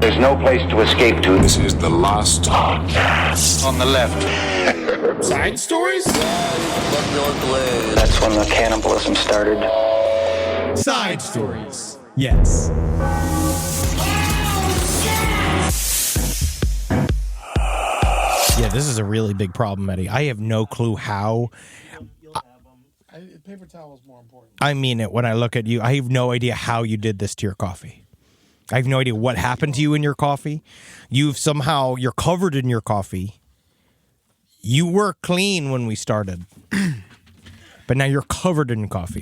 There's no place to escape to. This is the last podcast. On the left. Side stories? That's when the cannibalism started. Side stories. Yes. Yeah, this is a really big problem, Eddie. I have no clue how. Paper towel is more important. I mean it when I look at you. I have no idea how you did this to your coffee. I have no idea what happened to you in your coffee. You're covered in your coffee. You were clean when we started. But now you're covered in coffee.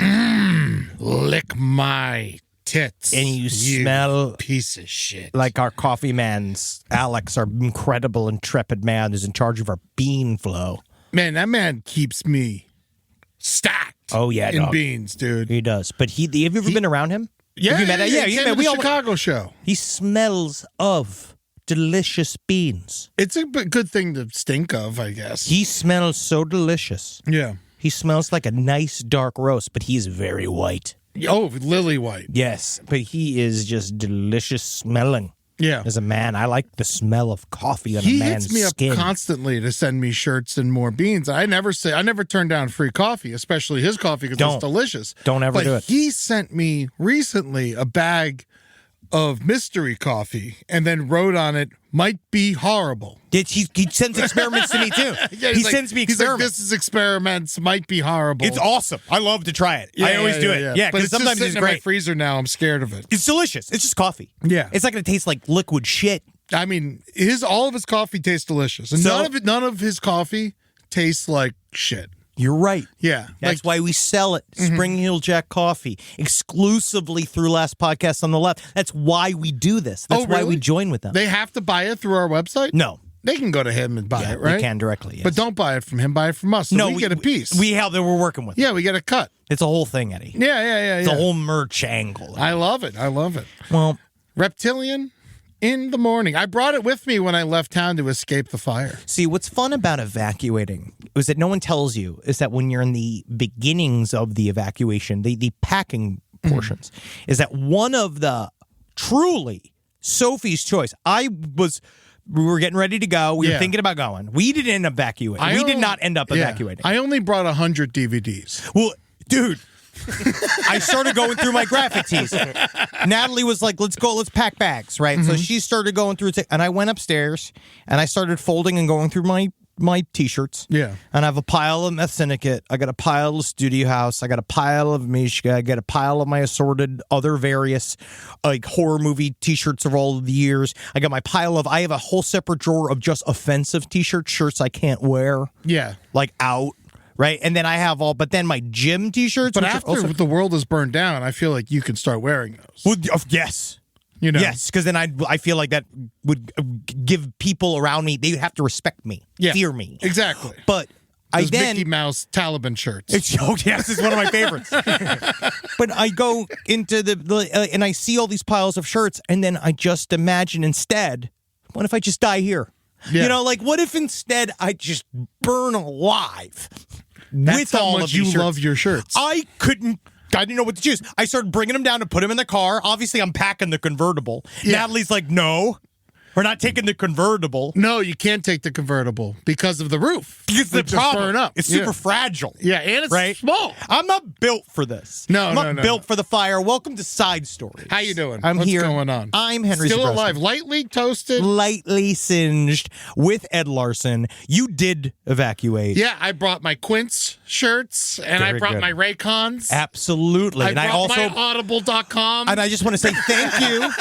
Lick my tits. And you smell piece of shit. like our coffee man's Alex, our incredible, intrepid man who's in charge of our bean flow. Man, that man keeps me stacked. Oh, yeah, in dog. beans, dude. He does. But have you ever been around him? Yeah, have you met he came to the Chicago show. He smells of delicious beans. It's a good thing to stink of, I guess. He smells so delicious. Yeah. He smells like a nice dark roast, but he's very white. Oh, lily white. Yes, but he is just delicious smelling. Yeah. As a man, I like the smell of coffee on a man's hits me skin. up constantly to send me shirts and more beans. I never turn down free coffee, especially his coffee because it's delicious. Don't ever do it. He sent me recently a bag of mystery coffee and then wrote on it, "Might be horrible." He sends experiments to me too. Yeah, he sends me he's like, experiments. "This is experiments. Might be horrible." It's awesome. I love to try it. I always do it. Yeah, but because it's sometimes just it's sitting in my great. freezer now. I'm scared of it. It's delicious. It's just coffee. Yeah. It's not going to taste like liquid shit. I mean, all of his coffee tastes delicious, and none of his coffee tastes like shit. You're right. Yeah, That's why we sell it. Spring Hill Jack Coffee exclusively through Last Podcast on the Left. That's why we do this. That's why we join with them. They have to buy it through our website? No. They can go to him and buy it, right? They can directly, yes. But don't buy it from him. Buy it from us. So we get a piece. We're working with. Yeah, we get a cut. It's a whole thing, Eddie. Yeah. It's a whole merch angle. I love it. Well, Reptilian in the morning. I brought it with me when I left town to escape the fire. see, what's fun about evacuating is that no one tells you is that when you're in the beginnings of the evacuation, the packing portions, is that one of the truly Sophie's choice. We were getting ready to go. We were thinking about going. We didn't end up evacuating. We did not end up evacuating. I only brought 100 DVDs. Well, dude, I started going through my graphic tees. Natalie was like, let's pack bags, right? So she started going through and I went upstairs and I started folding and going through my T-shirts. Yeah. And I have a pile of Meth Syndicate. I got a pile of Studio House. I got a pile of Mishka. I got a pile of my assorted other various horror movie T-shirts of all of the years. I got I have a whole separate drawer of just offensive shirts I can't wear. Yeah. Out. Right, and then I have but then my gym T-shirts. But after the world is burned down, I feel like you can start wearing those. Well, yes. You know? Yes, because then I feel like that would give people around me, they would have to respect me, fear me. Exactly. But those Mickey Mouse Taliban shirts. Yes, it's one of my favorites. But I go into and I see all these piles of shirts, and then I just imagine instead, what if I just die here? Yeah. You know, what if instead I just burn alive? That's with how all much of these you love your shirts. I didn't know what to choose. I started bringing them down to put them in the car. Obviously, I'm packing the convertible. Yeah. Natalie's like, no, we're not taking the convertible. No, you can't take the convertible because of the roof. Because the problem, burn up. It's super fragile. Yeah, and it's small. I'm not built for this. No, I'm not built for the fire. Welcome to Side Stories. How you doing? I'm What's here. going on? I'm Henry Still Zabrowski. alive. Lightly toasted. Lightly singed with Ed Larson. You did evacuate. Yeah, I brought my Quince shirts and I brought my Raycons. Absolutely. I brought my Audible.com. And I just want to say thank you.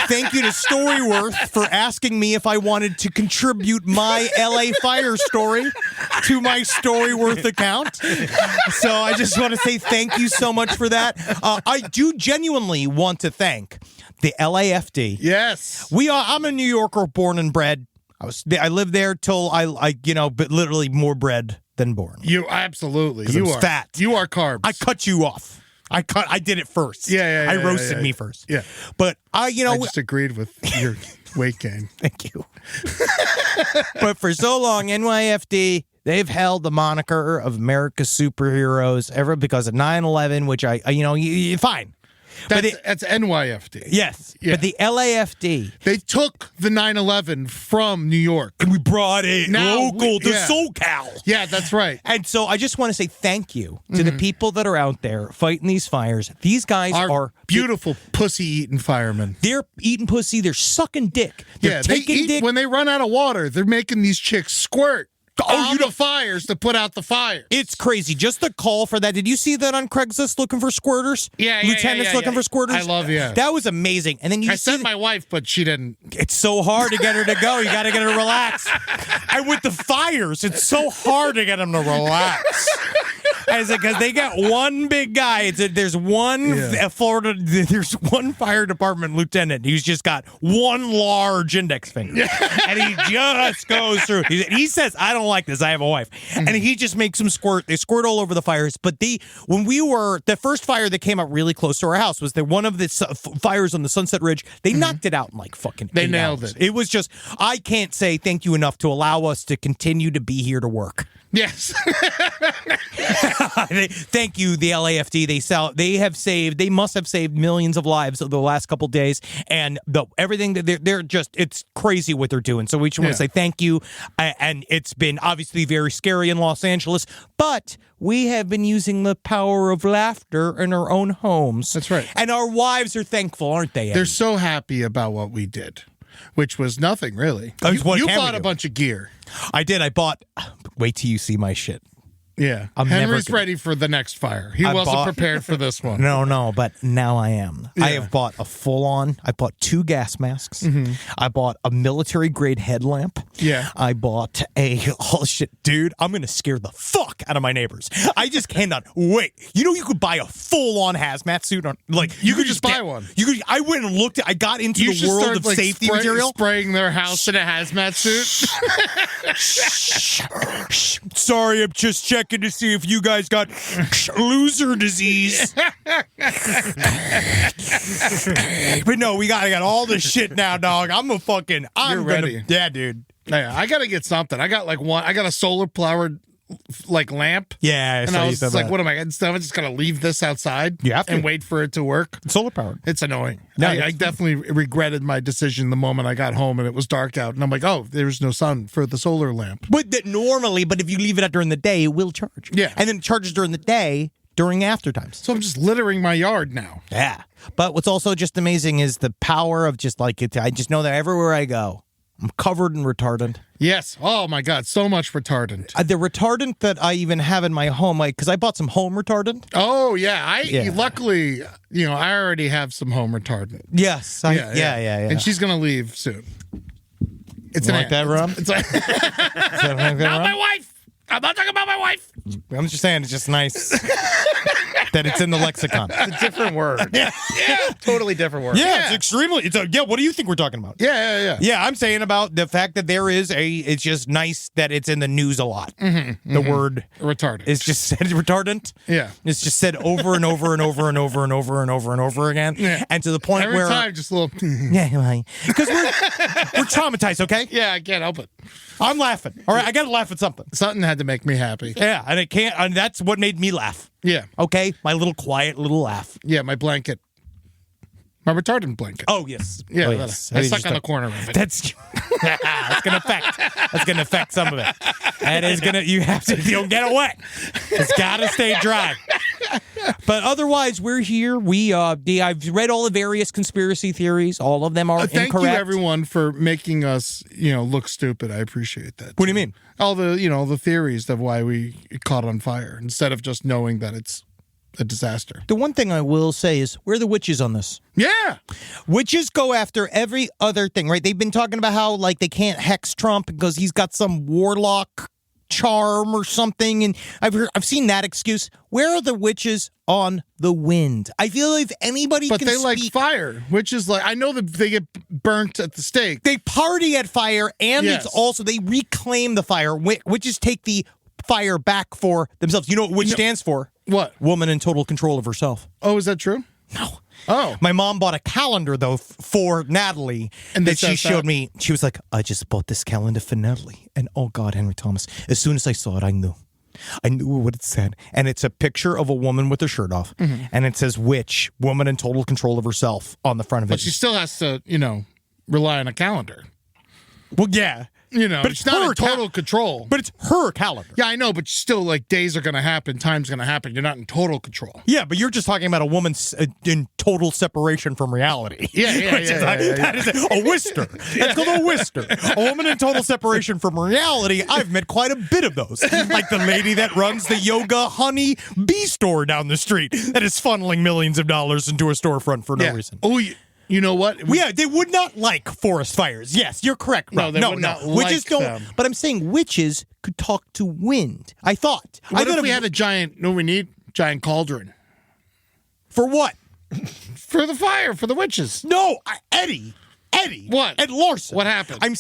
Thank you to Storyworth for asking me if I wanted to contribute my LA fire story to my Storyworth account. So I just want to say thank you so much for that. I do genuinely want to thank the LAFD. Yes. I'm a New Yorker born and bred. I lived there till but literally more bred than born. You absolutely. You are fat. You are carbs. I cut you off. I did it first. Yeah. I roasted me first. Yeah. But I just agreed with your weight gain. Thank you. But for so long, NYFD, they've held the moniker of America's superheroes ever because of 9/11, which fine. That's NYFD. Yes, Yeah. but the LAFD, They took the 9/11 from New York. and we brought it Now local to yeah. SoCal. Yeah, that's right. And so I just want to say thank you to the people that are out there fighting these fires. These guys Our are beautiful pussy-eating firemen. They're eating pussy. They're sucking dick. They're They taking eat dick. when they run out of water. They're making these chicks squirt. Oh, On the fires to put out the fire. It's crazy. Just the call for that. Did you see that on Craigslist looking for squirters? Lieutenants looking for squirters? I love, That was amazing. And then you I see sent my wife, but she didn't. it's so hard to get her to go. You got to get her to relax. And with the fires, it's so hard to get them to relax. Because they got one big guy. There's one Florida. There's one fire department lieutenant who's just got one large index finger, and he just goes through. He says, "I don't like this. I have a wife," and he just makes them squirt. They squirt all over the fires. But the first fire that came up really close to our house was one of the fires on the Sunset Ridge. They knocked it out in like fucking. They 8 nailed hours. it. It was just. I can't say thank you enough to allow us to continue to be here to work. Yes. Thank you, the LAFD. They must have saved millions of lives over the last couple days, and everything that they're just, it's crazy what they're doing. So we just want to say thank you. And it's been obviously very scary in Los Angeles, but we have been using the power of laughter in our own homes. That's right. And our wives are thankful, aren't they, Eddie? They're so happy about what we did, which was nothing really. What You can we bought a do? bunch of gear. I did. I bought. Wait till you see my shit. Yeah. I'm Henry's never ready for the next fire. He I wasn't bought- prepared for this one. No, but now I am. I Yeah. have bought a full-on. I bought 2 gas masks. I bought a military-grade headlamp. Yeah. I bought oh shit, dude, I'm going to scare the fuck out of my neighbors. I just cannot wait. You know you could buy a full-on hazmat suit on You could just buy one. You could I went and looked at I got into the world start, of safety material. spraying their house in a hazmat suit. Sorry, I'm just checking to see if you guys got loser disease. But no, I got all this shit now, dog. You're ready. Yeah, dude. Yeah, I gotta get something. I got I got a solar powered lamp. Yeah, And I was just like, what am I? Instead, I'm just gonna leave this outside. You have to. and wait for it to work. Solar powered. It's annoying. No, I definitely regretted my decision the moment I got home and it was dark out, and I'm like, oh, there's no sun for the solar lamp. But if you leave it out during the day, it will charge. Yeah. And then it charges during the day during after times. So I'm just littering my yard now. Yeah. But what's also just amazing is the power of just like it. I just know that everywhere I go, I'm covered in retardant. Yes. Oh my God, so much retardant. The retardant that I even have in my home, because I bought some home retardant. Oh yeah, luckily, I already have some home retardant. Yes. Yeah. And she's gonna leave soon. It's You like that, Rob? It's like not my wife. I'm not talking about my wife. I'm just saying, it's just nice that it's in the lexicon. It's a different word. Yeah. Totally different word. Yeah, it's extremely. What do you think we're talking about? Yeah. Yeah, I'm saying about the fact that it's just nice that it's in the news a lot. The word Retardant. is just said retardant. Yeah. It's just said over and over and over and over and over and over and over again. Yeah. And to the point Every where. time, just a little. Yeah, because we're traumatized, okay? Yeah, I can't help it. I'm laughing. All right, I got to laugh at something. Something had to make me happy. Yeah, and it can't. And that's what made me laugh. Yeah. Okay, my little quiet little laugh. Yeah, my blanket. My retardant blanket. Oh yes. Yeah, Oh, that- yes. I stuck on the corner of it. That's gonna affect some of it. That is gonna. You have to. You'll get it wet. It's gotta stay dry. But otherwise, we're here. I've read all the various conspiracy theories. All of them are Thank incorrect. you, everyone, for making us, look stupid. I appreciate that. What do you mean? All the, the theories of why we caught on fire instead of just knowing that it's a disaster. The one thing I will say is, where are the witches on this? Yeah. Witches go after every other thing, right? They've been talking about how they can't hex Trump because he's got some warlock charm or something, and I've seen that excuse. Where are the witches on the wind? I feel if anybody But can they speak, like fire, which is I know that they get burnt at the stake. they party at fire, and Yes. it's also they reclaim the fire. Witches take the fire back for themselves. You know what witch stands for? What? Woman in total control of herself. Oh, is that true? No. Oh. My mom bought a calendar, though, for Natalie, And that it she says showed that? me. She was like, I just bought this calendar for Natalie. And oh, God, Henry Thomas, as soon as I saw it, I knew. I knew what it said. And it's a picture of a woman with her shirt off. And it says witch, woman in total control of herself on the front of it. But she still has to, rely on a calendar. Well, yeah. But it's not in total control. But it's her calendar. Yeah, I know, but still, like, days are going to happen, time's going to happen. You're not in total control. Yeah, but you're just talking about a woman in total separation from reality. That is a whister. That's called a whister. A woman in total separation from reality. I've met quite a bit of those. Like the lady that runs the Yoga Honey Bee store down the street that is funneling millions of dollars into a storefront for no reason. Oh, you know what? They would not like forest fires. Yes, you're correct. No, Rob. they would not like witches don't. them. But I'm saying witches could talk to wind. I thought. What if we had a giant? No, we need giant cauldron for what? For the fire, for the witches. No, Eddie. What? Ed Larson. What happened? I'm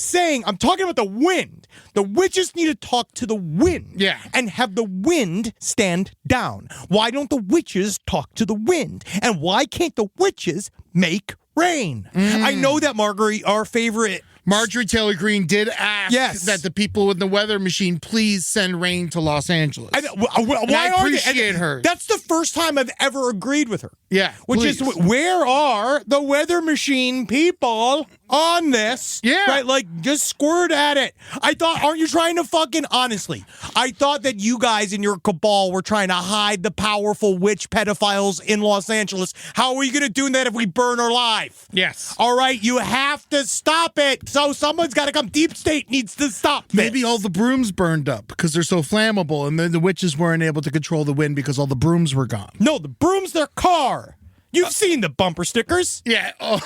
talking about the wind. The witches need to talk to the wind. Yeah. And have the wind stand down. Why don't the witches talk to the wind? And why can't the witches make rain? I know that Marguerite, our favorite Marjorie Taylor Greene did ask that the people in the weather machine please send rain to Los Angeles. I appreciate her. That's the first time I've ever agreed with her. Yeah, Which is, where are the weather machine people on this? Yeah. Right? Like, just squirt at it. Aren't you trying to honestly, I thought that you guys in your cabal were trying to hide the powerful witch pedophiles in Los Angeles. How are you going to do that if we burn her alive? Yes. All right, you have to stop it. So someone's got to come. Deep State needs to stop this. Maybe all the brooms burned up because they're so flammable, and then the witches weren't able to control the wind because all the brooms were gone. No, the broom's their car. You've seen the bumper stickers. Yeah. Oh.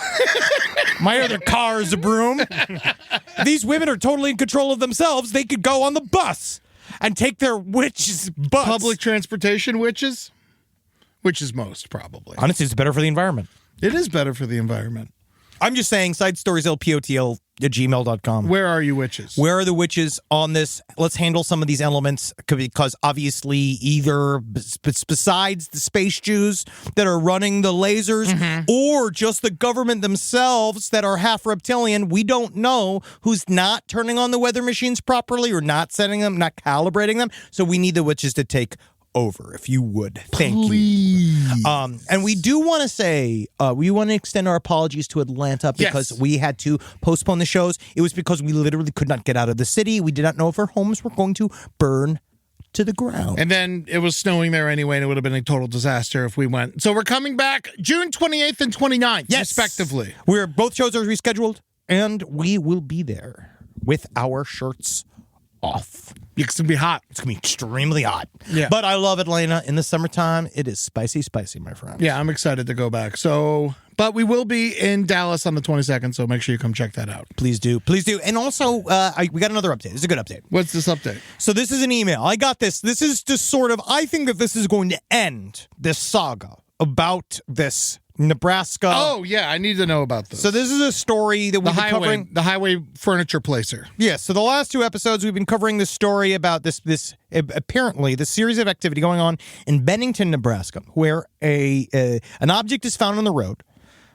My other car is a broom. These women are totally in control of themselves. They could go on the bus and take their witches' butts. Public transportation witches? Which is most, probably. Honestly, it's better for the environment. It is better for the environment. I'm just saying, side stories, lpotl@gmail.com. Where are you witches? Where are the witches on this? Let's handle some of these elements because obviously either besides the space Jews that are running the lasers or just the government themselves that are half reptilian, we don't know who's not turning on the weather machines properly or not setting them, not calibrating them. So we need the witches to take over, if you would. Thank you. And we do want to say, we want to extend our apologies to Atlanta because we had to postpone the shows. It was because we literally could not get out of the city. We did not know if our homes were going to burn to the ground. And then it was snowing there anyway, and it would have been a total disaster if we went. So we're coming back June 28th and 29th, respectively. Both shows are rescheduled, and we will be there with our shirts off. It's going to be hot. It's going to be extremely hot. Yeah. But I love Atlanta. In the summertime, it is spicy, my friend. Yeah, I'm excited to go back. But we will be in Dallas on the 22nd, so make sure you come check that out. Please do. Please do. And also, we got another update. It's a good update. What's this update? So this is an email. I got this. This is just I think that this is going to end this saga about this Nebraska. Oh, yeah, I need to know about this. So this is a story that we've been covering. The highway furniture placer. Yes, so the last two episodes we've been covering this story about this apparently the series of activity going on in Bennington, Nebraska, where an object is found on the road.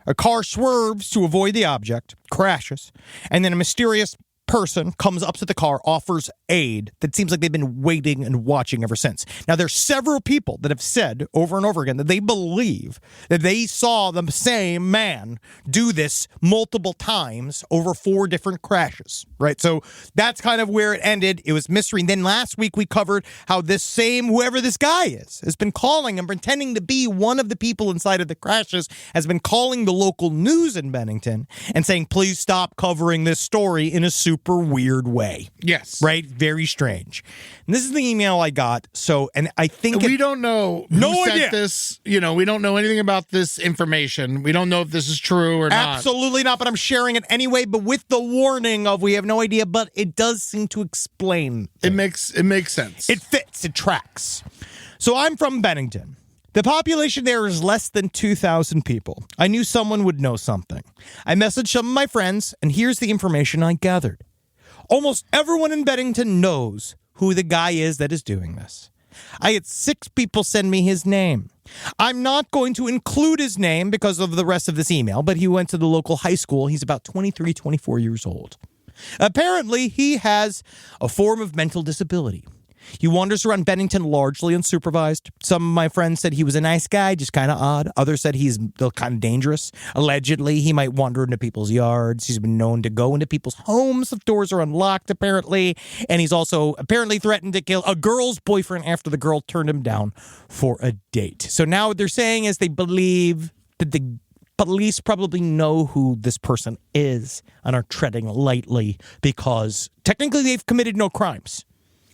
A car swerves to avoid the object, crashes, and then a mysterious person comes up to the car, offers aid that seems like they've been waiting and watching ever since. Now, there's several people that have said over and over again that they believe that they saw the same man do this multiple times over 4 different crashes, right? So that's kind of where it ended. It was mystery. And then last week we covered how this same, whoever this guy is, has been calling and pretending to be one of the people inside of the crashes, has been calling the local news in Bennington and saying, please stop covering this story in a super weird way. Yes. Right? Very strange. And this is the email I got. So, and I think we don't know who sent this. We don't know anything about this information. We don't know if this is true or not. Absolutely not, but I'm sharing it anyway, but with the warning of we have no idea, but it does seem to explain. It makes sense. It fits. It tracks. So I'm from Bennington. The population there is less than 2,000 people. I knew someone would know something. I messaged some of my friends, and here's the information I gathered. Almost everyone in Bennington knows who the guy is that is doing this. I had 6 people send me his name. I'm not going to include his name because of the rest of this email, but he went to the local high school. He's about 23, 24 years old. Apparently, he has a form of mental disability. He wanders around Bennington largely unsupervised. Some of my friends said he was a nice guy, just kind of odd. Others said he's kind of dangerous. Allegedly, he might wander into people's yards. He's been known to go into people's homes if doors are unlocked, apparently. And he's also apparently threatened to kill a girl's boyfriend after the girl turned him down for a date. So now what they're saying is they believe that the police probably know who this person is and are treading lightly because technically they've committed no crimes.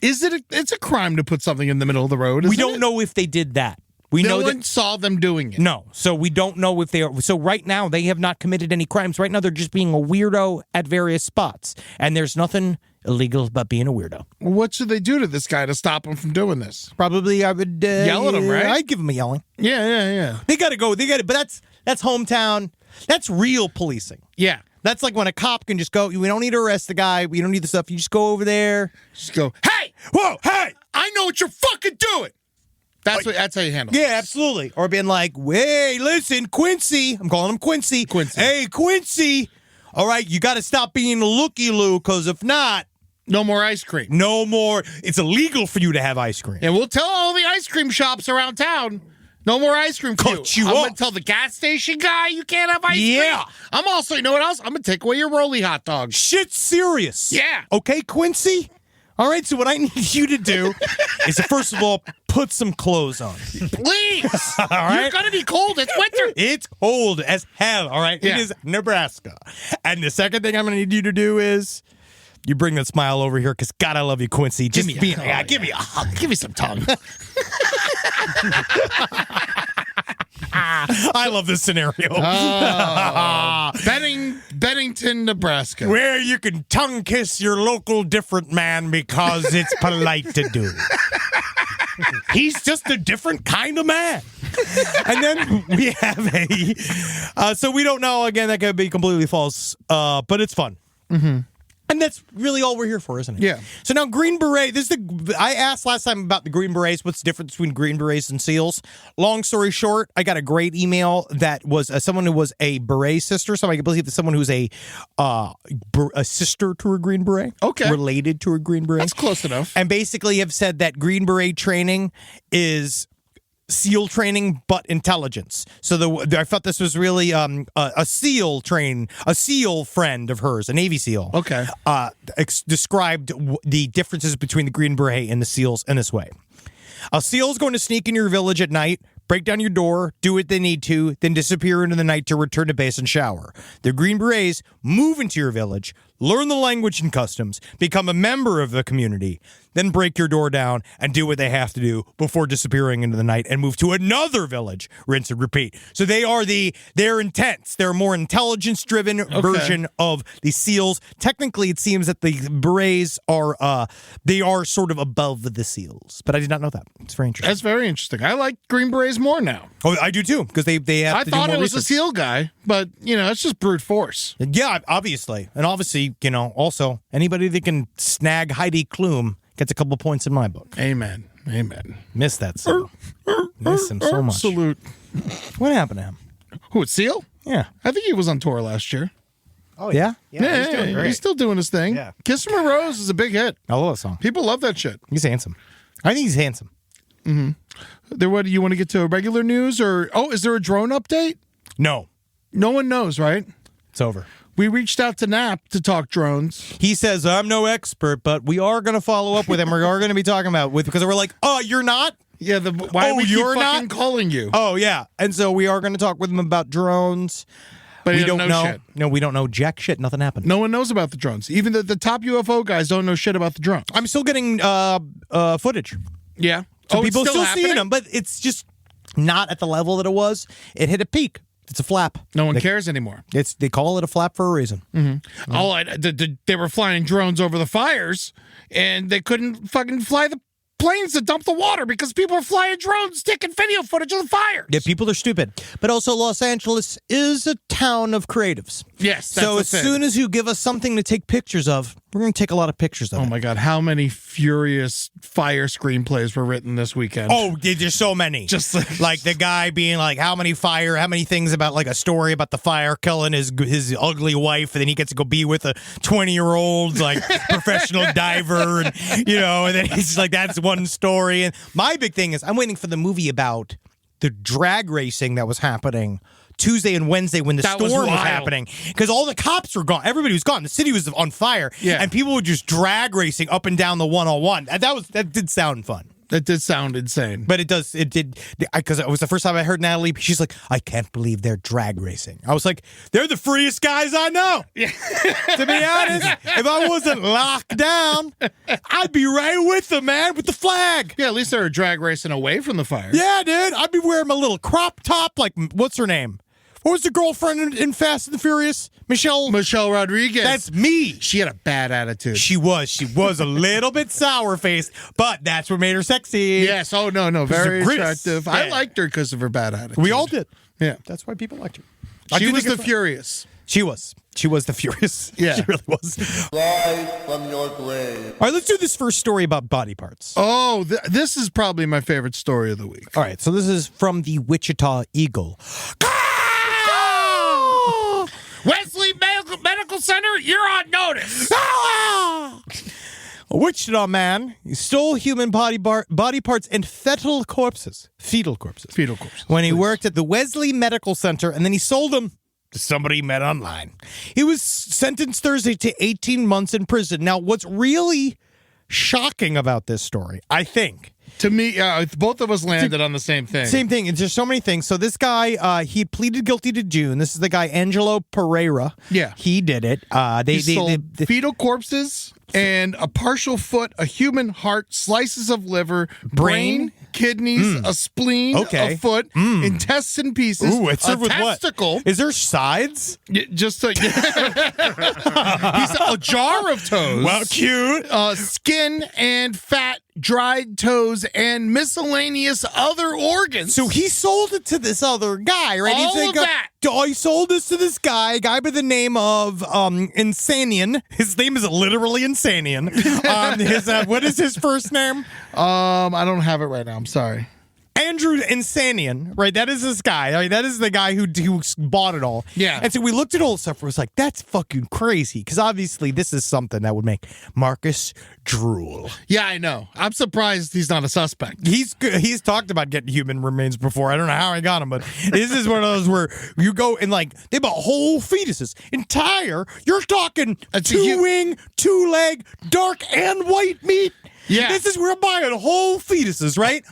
It's a crime to put something in the middle of the road, isn't We don't it? know if they did that. We No know one that saw them doing it. no, so we don't know if they are. So right now they have not committed any crimes. Right now they're just being a weirdo at various spots, and there's nothing illegal about being a weirdo. What should they do to this guy to stop him from doing this? Probably I would Yell at him, right? I'd give him a yelling. Yeah. They got to go. They got it. But that's hometown. That's real policing. Yeah. That's like when a cop can just go, we don't need to arrest the guy. We don't need the stuff. You just go over there. Just go, hey, Whoa, hey. I know what you're fucking doing. That's how you handle it. Yeah, absolutely. Or being like, hey, listen, Quincy. I'm calling him Quincy. Quincy. Hey, Quincy. All right, you got to stop being a looky-loo, because if not, No more ice cream. no more. It's illegal for you to have ice cream. And we'll tell all the ice cream shops around town, no more ice cream for Cut you I'm off. going to tell the gas station guy you can't have ice Yeah. cream. I'm also, you know what else? I'm going to take away your Rolly hot dogs. Shit's serious. Yeah. Okay, Quincy? All right, so what I need you to do is to, first of all, put some clothes on. Please. All right? You're going to be cold. It's winter. It's cold as hell, all right? Yeah. It is Nebraska. And the second thing I'm going to need you to do is you bring that smile over here, because, God, I love you, Quincy. Just me a be, hug. yeah, give me a hug. Give me some tongue. I love this scenario. Bennington, Nebraska. Where you can tongue kiss your local different man because it's polite to do. He's just a different kind of man. And then we have so we don't know, again, that could be completely false, but it's fun. Mm-hmm. And that's really all we're here for, isn't it? Yeah. So now Green Beret, I asked last time about the Green Berets, what's the difference between Green Berets and SEALs? Long story short, I got a great email that was someone who was a Beret sister, so I can believe that someone who's a sister to a Green Beret. Okay. Related to a Green Beret. That's close enough. And basically have said that Green Beret training is SEAL training, but intelligence. So I thought this was really a SEAL friend of hers, a Navy SEAL. Okay. Described the differences between the Green Beret and the SEALs in this way. A SEAL is going to sneak in your village at night, break down your door, do what they need to, then disappear into the night to return to base and shower. The Green Berets move into your village, learn the language and customs, become a member of the community, then break your door down and do what they have to do before disappearing into the night and move to another village, rinse and repeat. So they're intense. They're a more intelligence-driven version of the SEALs. Technically, it seems that the Berets are sort of above the SEAls, but I did not know that. It's very interesting. That's very interesting. I like Green Berets more now. Oh, I do too, because they have I to thought do more it was research. a SEAL guy, but, it's just brute force. Yeah, obviously. And obviously, also, anybody that can snag Heidi Klum gets a couple points in my book. Amen. Miss that son. Miss him so much. Absolute. What happened to him? Who, it's Seal? Yeah. I think he was on tour last year. Oh, yeah? Yeah, he's doing great. He's still doing his thing. Yeah. Kiss from a Rose is a big hit. I love that song. People love that shit. He's handsome. I think he's handsome. What do you want to get to regular news or is there a drone update? No. No one knows, right? It's over. We reached out to Knapp to talk drones. He says, I'm no expert, but we are going to follow up with him. We are going to be talking about it because we're like, oh, you're not? Yeah, why Oh, we keep you're fucking not? calling you? Oh, yeah. And so we are going to talk with him about drones. But he We doesn't don't know know. shit. No, we don't know jack shit. Nothing happened. No one knows about the drones. Even the top UFO guys don't know shit about the drones. I'm still getting footage. Yeah. So it's people are still happening? seeing them, but it's just not at the level that it was. It hit a peak. It's a flap. No one cares anymore. They call it a flap for a reason. They were flying drones over the fires, and they couldn't fucking fly the planes to dump the water because people were flying drones, taking video footage of the fires. Yeah, people are stupid. But also, Los Angeles is a town of creatives. Yes, that's So the as thing. soon as you give us something to take pictures of, We're going to take a lot of pictures of Oh it. my God, how many furious fire screenplays were written this weekend? Oh, there's so many. Just like the guy being like, how many things about like a story about the fire killing his ugly wife, and then he gets to go be with a 20-year-old like professional diver, and and then he's like, that's one story. And my big thing is I'm waiting for the movie about the drag racing that was happening Tuesday and Wednesday when the storm was happening, because all the cops were gone. Everybody was gone. The city was on fire, and people were just drag racing up and down the 101. That did sound fun. That did sound insane. But it did, because it was the first time I heard Natalie. She's like, I can't believe they're drag racing. I was like, they're the freest guys I know. Yeah. To be honest, if I wasn't locked down, I'd be right with them, man, with the flag. Yeah, at least they were drag racing away from the fire. Yeah, dude. I'd be wearing my little crop top, like, what's her name? What was the girlfriend in Fast and the Furious? Michelle Rodriguez. That's me. She had a bad attitude. She was a little bit sour-faced, but that's what made her sexy. Yes. Oh, no. Very attractive. Yeah. I liked her because of her bad attitude. We all did. Yeah. That's why people liked her. She was the Furious. She was the Furious. Yeah. She really was. Rise from your grave. All right, let's do this first story about body parts. Oh, this is probably my favorite story of the week. All right, so this is from the Wichita Eagle. Wesley Medical Center, you're on notice. A Wichita man stole human body parts and fetal corpses. When he worked at the Wesley Medical Center, and then he sold them to somebody he met online. He was sentenced Thursday to 18 months in prison. Now, what's really shocking about this story, I think, to me, both of us landed on the same thing. Same thing. It's just so many things. So this guy, he pleaded guilty to June. This is the guy, Angelo Pereira. Yeah. He did it. He sold fetal corpses and a partial foot, a human heart, slices of liver, brain, kidneys, a spleen, a foot, intestine pieces, Ooh, it's served with testicle. What? Is there sides? Just a jar of toes. Well, cute. Skin and fat, dried toes, and miscellaneous other organs. So he sold it to this other guy, right? All of that. Oh, he sold this to this guy by the name of Insanian. His name is literally Insanian. What is his first name? I don't have it right now. I'm sorry. Andrew Insanian, right? That is this guy. I mean, that is the guy who bought it all. Yeah. And so we looked at all the stuff. It was like, that's fucking crazy. Because obviously this is something that would make Marcus drool. Yeah, I know. I'm surprised he's not a suspect. He's talked about getting human remains before. I don't know how I got him, but this is one of those where you go and like they bought whole fetuses, entire. You're talking two-wing, two-leg, dark and white meat. Yeah. This is where I'm buying whole fetuses, right?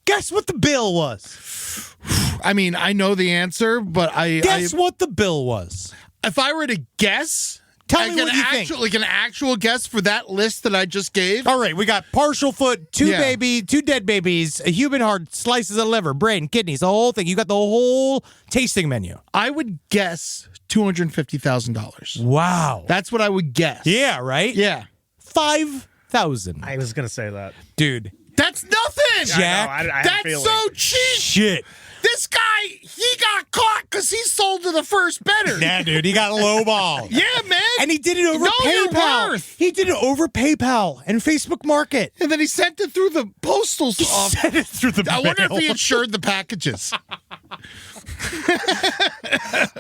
Guess what the bill was? I mean, I know the answer, but Guess what the bill was? If I were to guess, Tell me what you think. Like an actual guess for that list that I just gave. All right, we got partial foot, two Yeah. dead babies, a human heart, slices of liver, brain, kidneys, the whole thing. You got the whole tasting menu. I would guess $250,000. Wow. That's what I would guess. Yeah, right? Yeah. 5,000. I was going to say that. Dude. That's nothing. Jack. I had a That's feeling. so cheap. Shit. This guy, he got caught because he sold to the first bidder. Yeah, dude, he got low ball. Yeah, man. And he did it over Know your PayPal. worth. He did it over PayPal and Facebook Market. And then he sent it through the postal office. Sent it through the I wonder if mail. he insured the packages.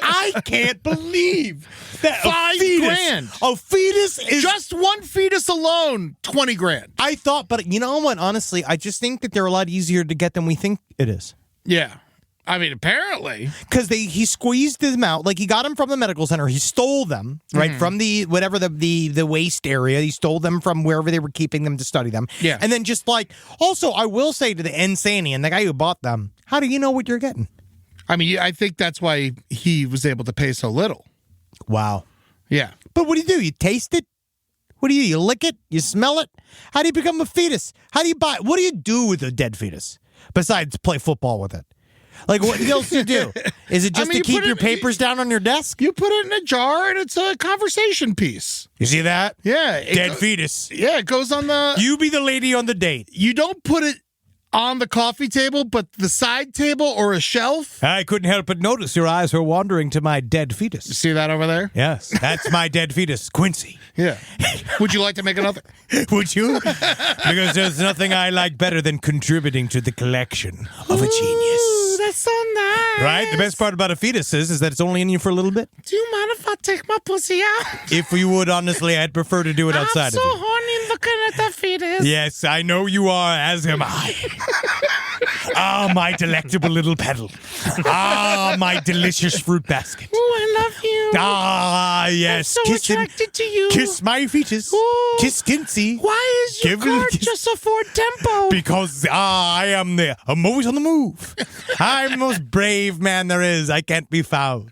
I can't believe that $5,000. A fetus is Just one fetus alone, $20,000. I thought, but you know what? Honestly, I just think that they're a lot easier to get than we think it is. Yeah. I mean, apparently. Because he squeezed them out, like he got them from the medical center. He stole them right from the whatever the waste area. He stole them from wherever they were keeping them to study them. Yeah. And then just like also, I will say to the Insanian, the guy who bought them, how do you know what you're getting? I mean, I think that's why he was able to pay so little. Wow. Yeah. But what do? You taste it? What do? You lick it? You smell it? How do you become a fetus? How do you buy? What do you do with a dead fetus besides play football with it? Like, what else do you do? Is it just I mean, to you keep put your it- papers down on your desk? You put it in a jar and it's a conversation piece. You see that? Yeah. Dead fetus. Yeah, it goes on the... You be the lady on the date. You don't put it on the coffee table, but the side table or a shelf. I couldn't help but notice your eyes were wandering to my dead fetus. You see that over there? Yes, that's my dead fetus, Quincy. Yeah. Would you like to make another? Would you? Because there's nothing I like better than contributing to the collection of a genius. That's so nice. Right? The best part about a fetus is that it's only in you for a little bit. Do you mind if I take my pussy out? If you would, honestly, I'd prefer to do it outside I'm so of you. horny looking at the fetus. Yes, I know you are, as am I. Ah, my delectable little pedal. Ah, my delicious fruit basket. Oh, I love you. Ah, yes. I'm so Kiss him. attracted to you. Kiss my fetus. Ooh. Kiss Quincy. Why is your Give it a car kiss. just a Ford Tempo? Because I am there. I'm always on the move. I'm the most brave man there is. I can't be found.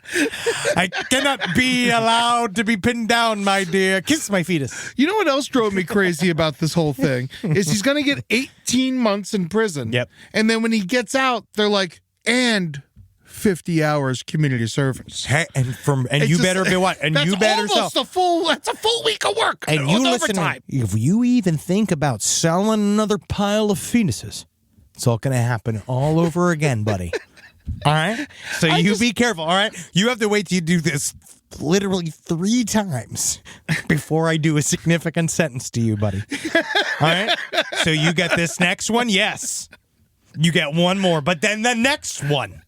I cannot be allowed to be pinned down, my dear. Kiss my fetus. You know what else drove me crazy about this whole thing is he's going to get 18 months in prison. Yep. And then when he gets out, they're like, and 50 hours community service. Hey, and It's you just better like- be what? And that's you better almost that's a full week of work. And you with listen, overtime. if you even think about selling another pile of fetuses, it's all going to happen all over again, buddy. All right? So be careful, all right? You have to wait till you do this literally 3 times before I do a significant sentence to you, buddy. All right? So you get this next one? Yes. You get one more, but then the next one.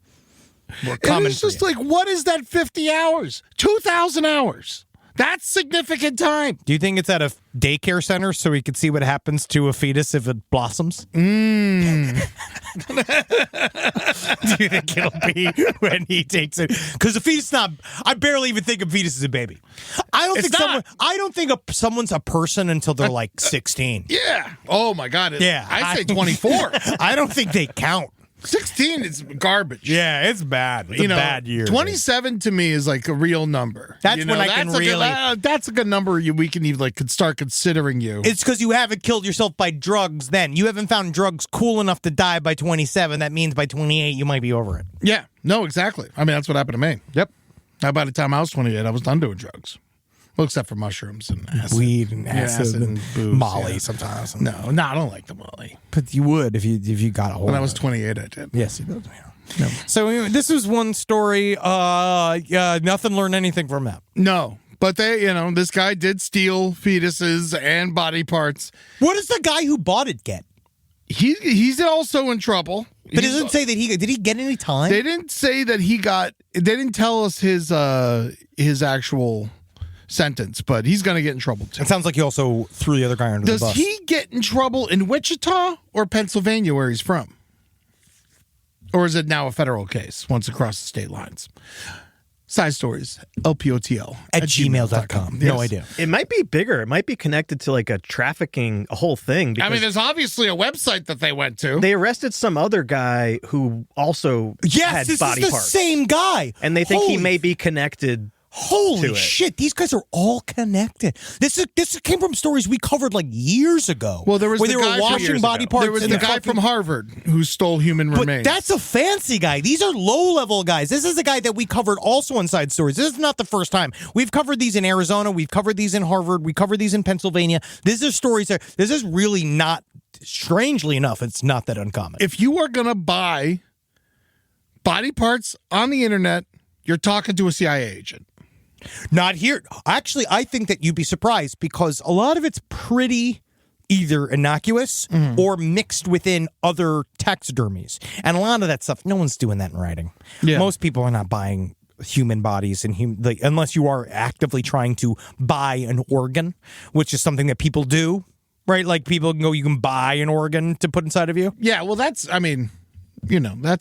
We're And coming it's for just you. like, what is that 50 hours? 2,000 hours. That's significant time. Do you think it's at a daycare center so we could see what happens to a fetus if it blossoms? Do you think it'll be when he takes it? Because the fetus I barely even think of fetus as a baby. I don't think someone's a person until they're like 16. Yeah. Oh, my God. Yeah. I say 24. I don't think they count. 16 is garbage. Yeah, it's bad. It's a bad year. 27 to me is like a real number. That's when I can really. That's a good number. We can even could start considering you. It's because you haven't killed yourself by drugs then. You haven't found drugs cool enough to die by 27. That means by 28, you might be over it. Yeah. No, exactly. I mean, that's what happened to me. Yep. Now, by the time I was 28, I was done doing drugs. Well, except for mushrooms and acid. Weed and acid and booze. Molly yeah. sometimes. No, I don't like the Molly. But you would if you got a hold When I of was it. 28, I did. Yes, you did. Yeah. So anyway, this is one story. Nothing learned anything from that. No. But this guy did steal fetuses and body parts. What does the guy who bought it get? He's also in trouble. But it doesn't say that did he get any time? They didn't say that he got. They didn't tell us his actual sentence, but he's going to get in trouble too. It sounds like he also threw the other guy under the Does bus. he get in trouble in Wichita or Pennsylvania, where he's from? Or is it now a federal case once across the state lines? Side stories, LPOTL at gmail.com. Yes. No idea. It might be bigger. It might be connected to like a whole thing. I because mean, there's obviously a website that they went to. they arrested some other guy who also had This body is the parts. same guy. And they think he Holy may be connected. Holy to it. shit, these guys are all connected. This came from stories we covered like years ago. Well, there was where the they guy were from washing years body ago. parts. There was in the guy from Harvard who stole human But remains. that's a fancy guy. These are low-level guys. This is a guy that we covered also on Side Stories. This is not the first time. We've covered these in Arizona. We've covered these in Harvard. We covered these in Pennsylvania. These are stories that this is really not, strangely enough, it's not that uncommon. If you are going to buy body parts on the internet, you're talking to a CIA agent. Not here. Actually, I think that you'd be surprised because a lot of it's pretty either innocuous or mixed within other taxidermies. And a lot of that stuff, no one's doing that in writing. Yeah. Most people are not buying human bodies and unless you are actively trying to buy an organ, which is something that people do, right? Like people can go, you can buy an organ to put inside of you. Yeah, well, that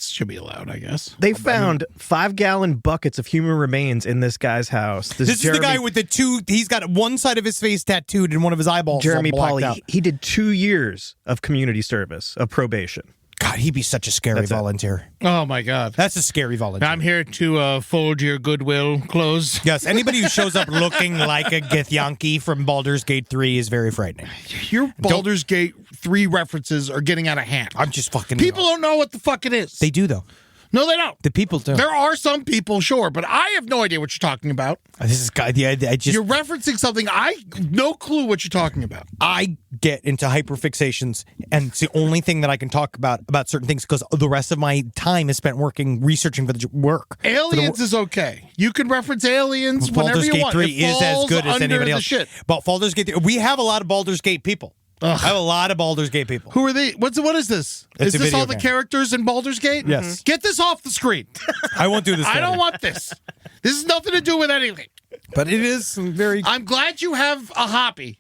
should be allowed, I guess. They found 5-gallon buckets of human remains in this guy's house. This is the guy with the two. He's got one side of his face tattooed and one of his eyeballs. Jeremy all blacked Pauly. out. He did 2 years of community service, of probation. God, he'd be such a scary That's it. volunteer. Oh, my God. That's a scary volunteer. I'm here to fold your Goodwill clothes. Yes, anybody who shows up looking like a Githyanki from Baldur's Gate 3 is very frightening. Your Baldur's Gate 3 references are getting out of hand. I'm just fucking... People don't know what the fuck it is. They do, though. No, they don't. The people do. There are some people, sure, but I have no idea what you're talking about. This is You're referencing something no clue what you're talking about. I get into hyperfixations, and it's the only thing that I can talk about certain things because the rest of my time is spent researching for the work. Aliens is okay. You can reference aliens whenever Baldur's you Gate want. 3 It is as falls good as under anybody the else. shit. But Baldur's Gate 3, we have a lot of Baldur's Gate people. Ugh. I have a lot of Baldur's Gate people. Who are they? What is this? It's is a this video all the game. characters in Baldur's Gate? Yes. Get this off the screen. I won't do this. I don't want this. This has nothing to do with anything. But it is very. I'm glad you have a hobby.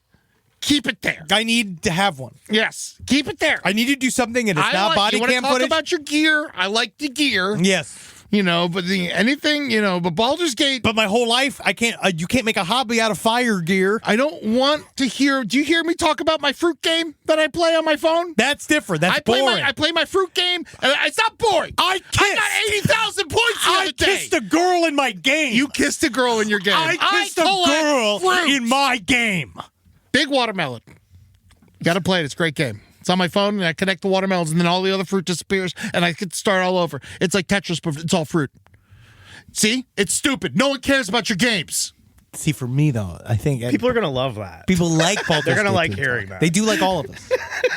Keep it there. I need to have one. Yes. Keep it there. I need to do something, and it's not body you cam talk footage. about your gear. I like the gear. Yes. But anything, but Baldur's Gate. But my whole life, I can't. You can't make a hobby out of fire gear. I don't want to hear. Do you hear me talk about my fruit game that I play on my phone? That's different. That's boring. I play my fruit game, and it's not boring. I got 80,000 points the other day. I kissed a girl in my game. You kissed a girl in your game. I kissed a girl fruit. in my game. Big watermelon. You got to play it. It's a great game. It's on my phone, and I connect the watermelons, and then all the other fruit disappears, and I can start all over. It's like Tetris, but it's all fruit. See? It's stupid. No one cares about your games. See, for me, though, I think People are going to love that. people like Baldur's They're going to Gate like 3. hearing that. They do like all of this.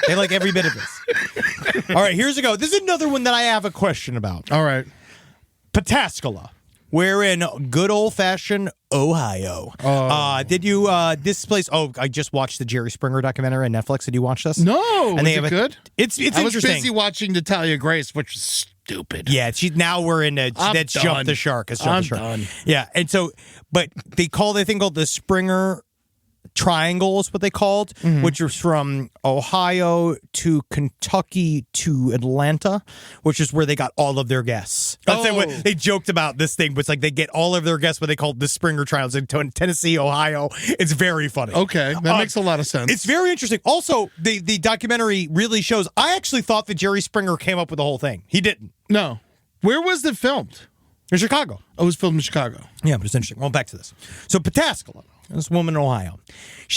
They like every bit of this. All right, here's a go. This is another one that I have a question about. All right. Pataskala. We're in good old-fashioned Ohio. Did you, this place, I just watched the Jerry Springer documentary on Netflix. Did you watch this? No. And Is it good? It's I was interesting. busy watching Natalia Grace, which is stupid. Yeah, now we're in I'm that's done. Jump the Shark. It's Jump I'm the Shark. done. Yeah, and so, but they call the thing called the Springer Triangle is what they called, which was from Ohio to Kentucky to Atlanta, which is where they got all of their guests. They joked about this thing, but it's like they get all of their guests, what they called the Springer Trials in Tennessee, Ohio. It's very funny. Okay, that makes a lot of sense. It's very interesting. Also, the documentary really shows, I actually thought that Jerry Springer came up with the whole thing. He didn't. No. Where was it filmed? In Chicago. Oh, it was filmed in Chicago. Yeah, but it's interesting. Well, back to this. So Pataskala, this woman in Ohio.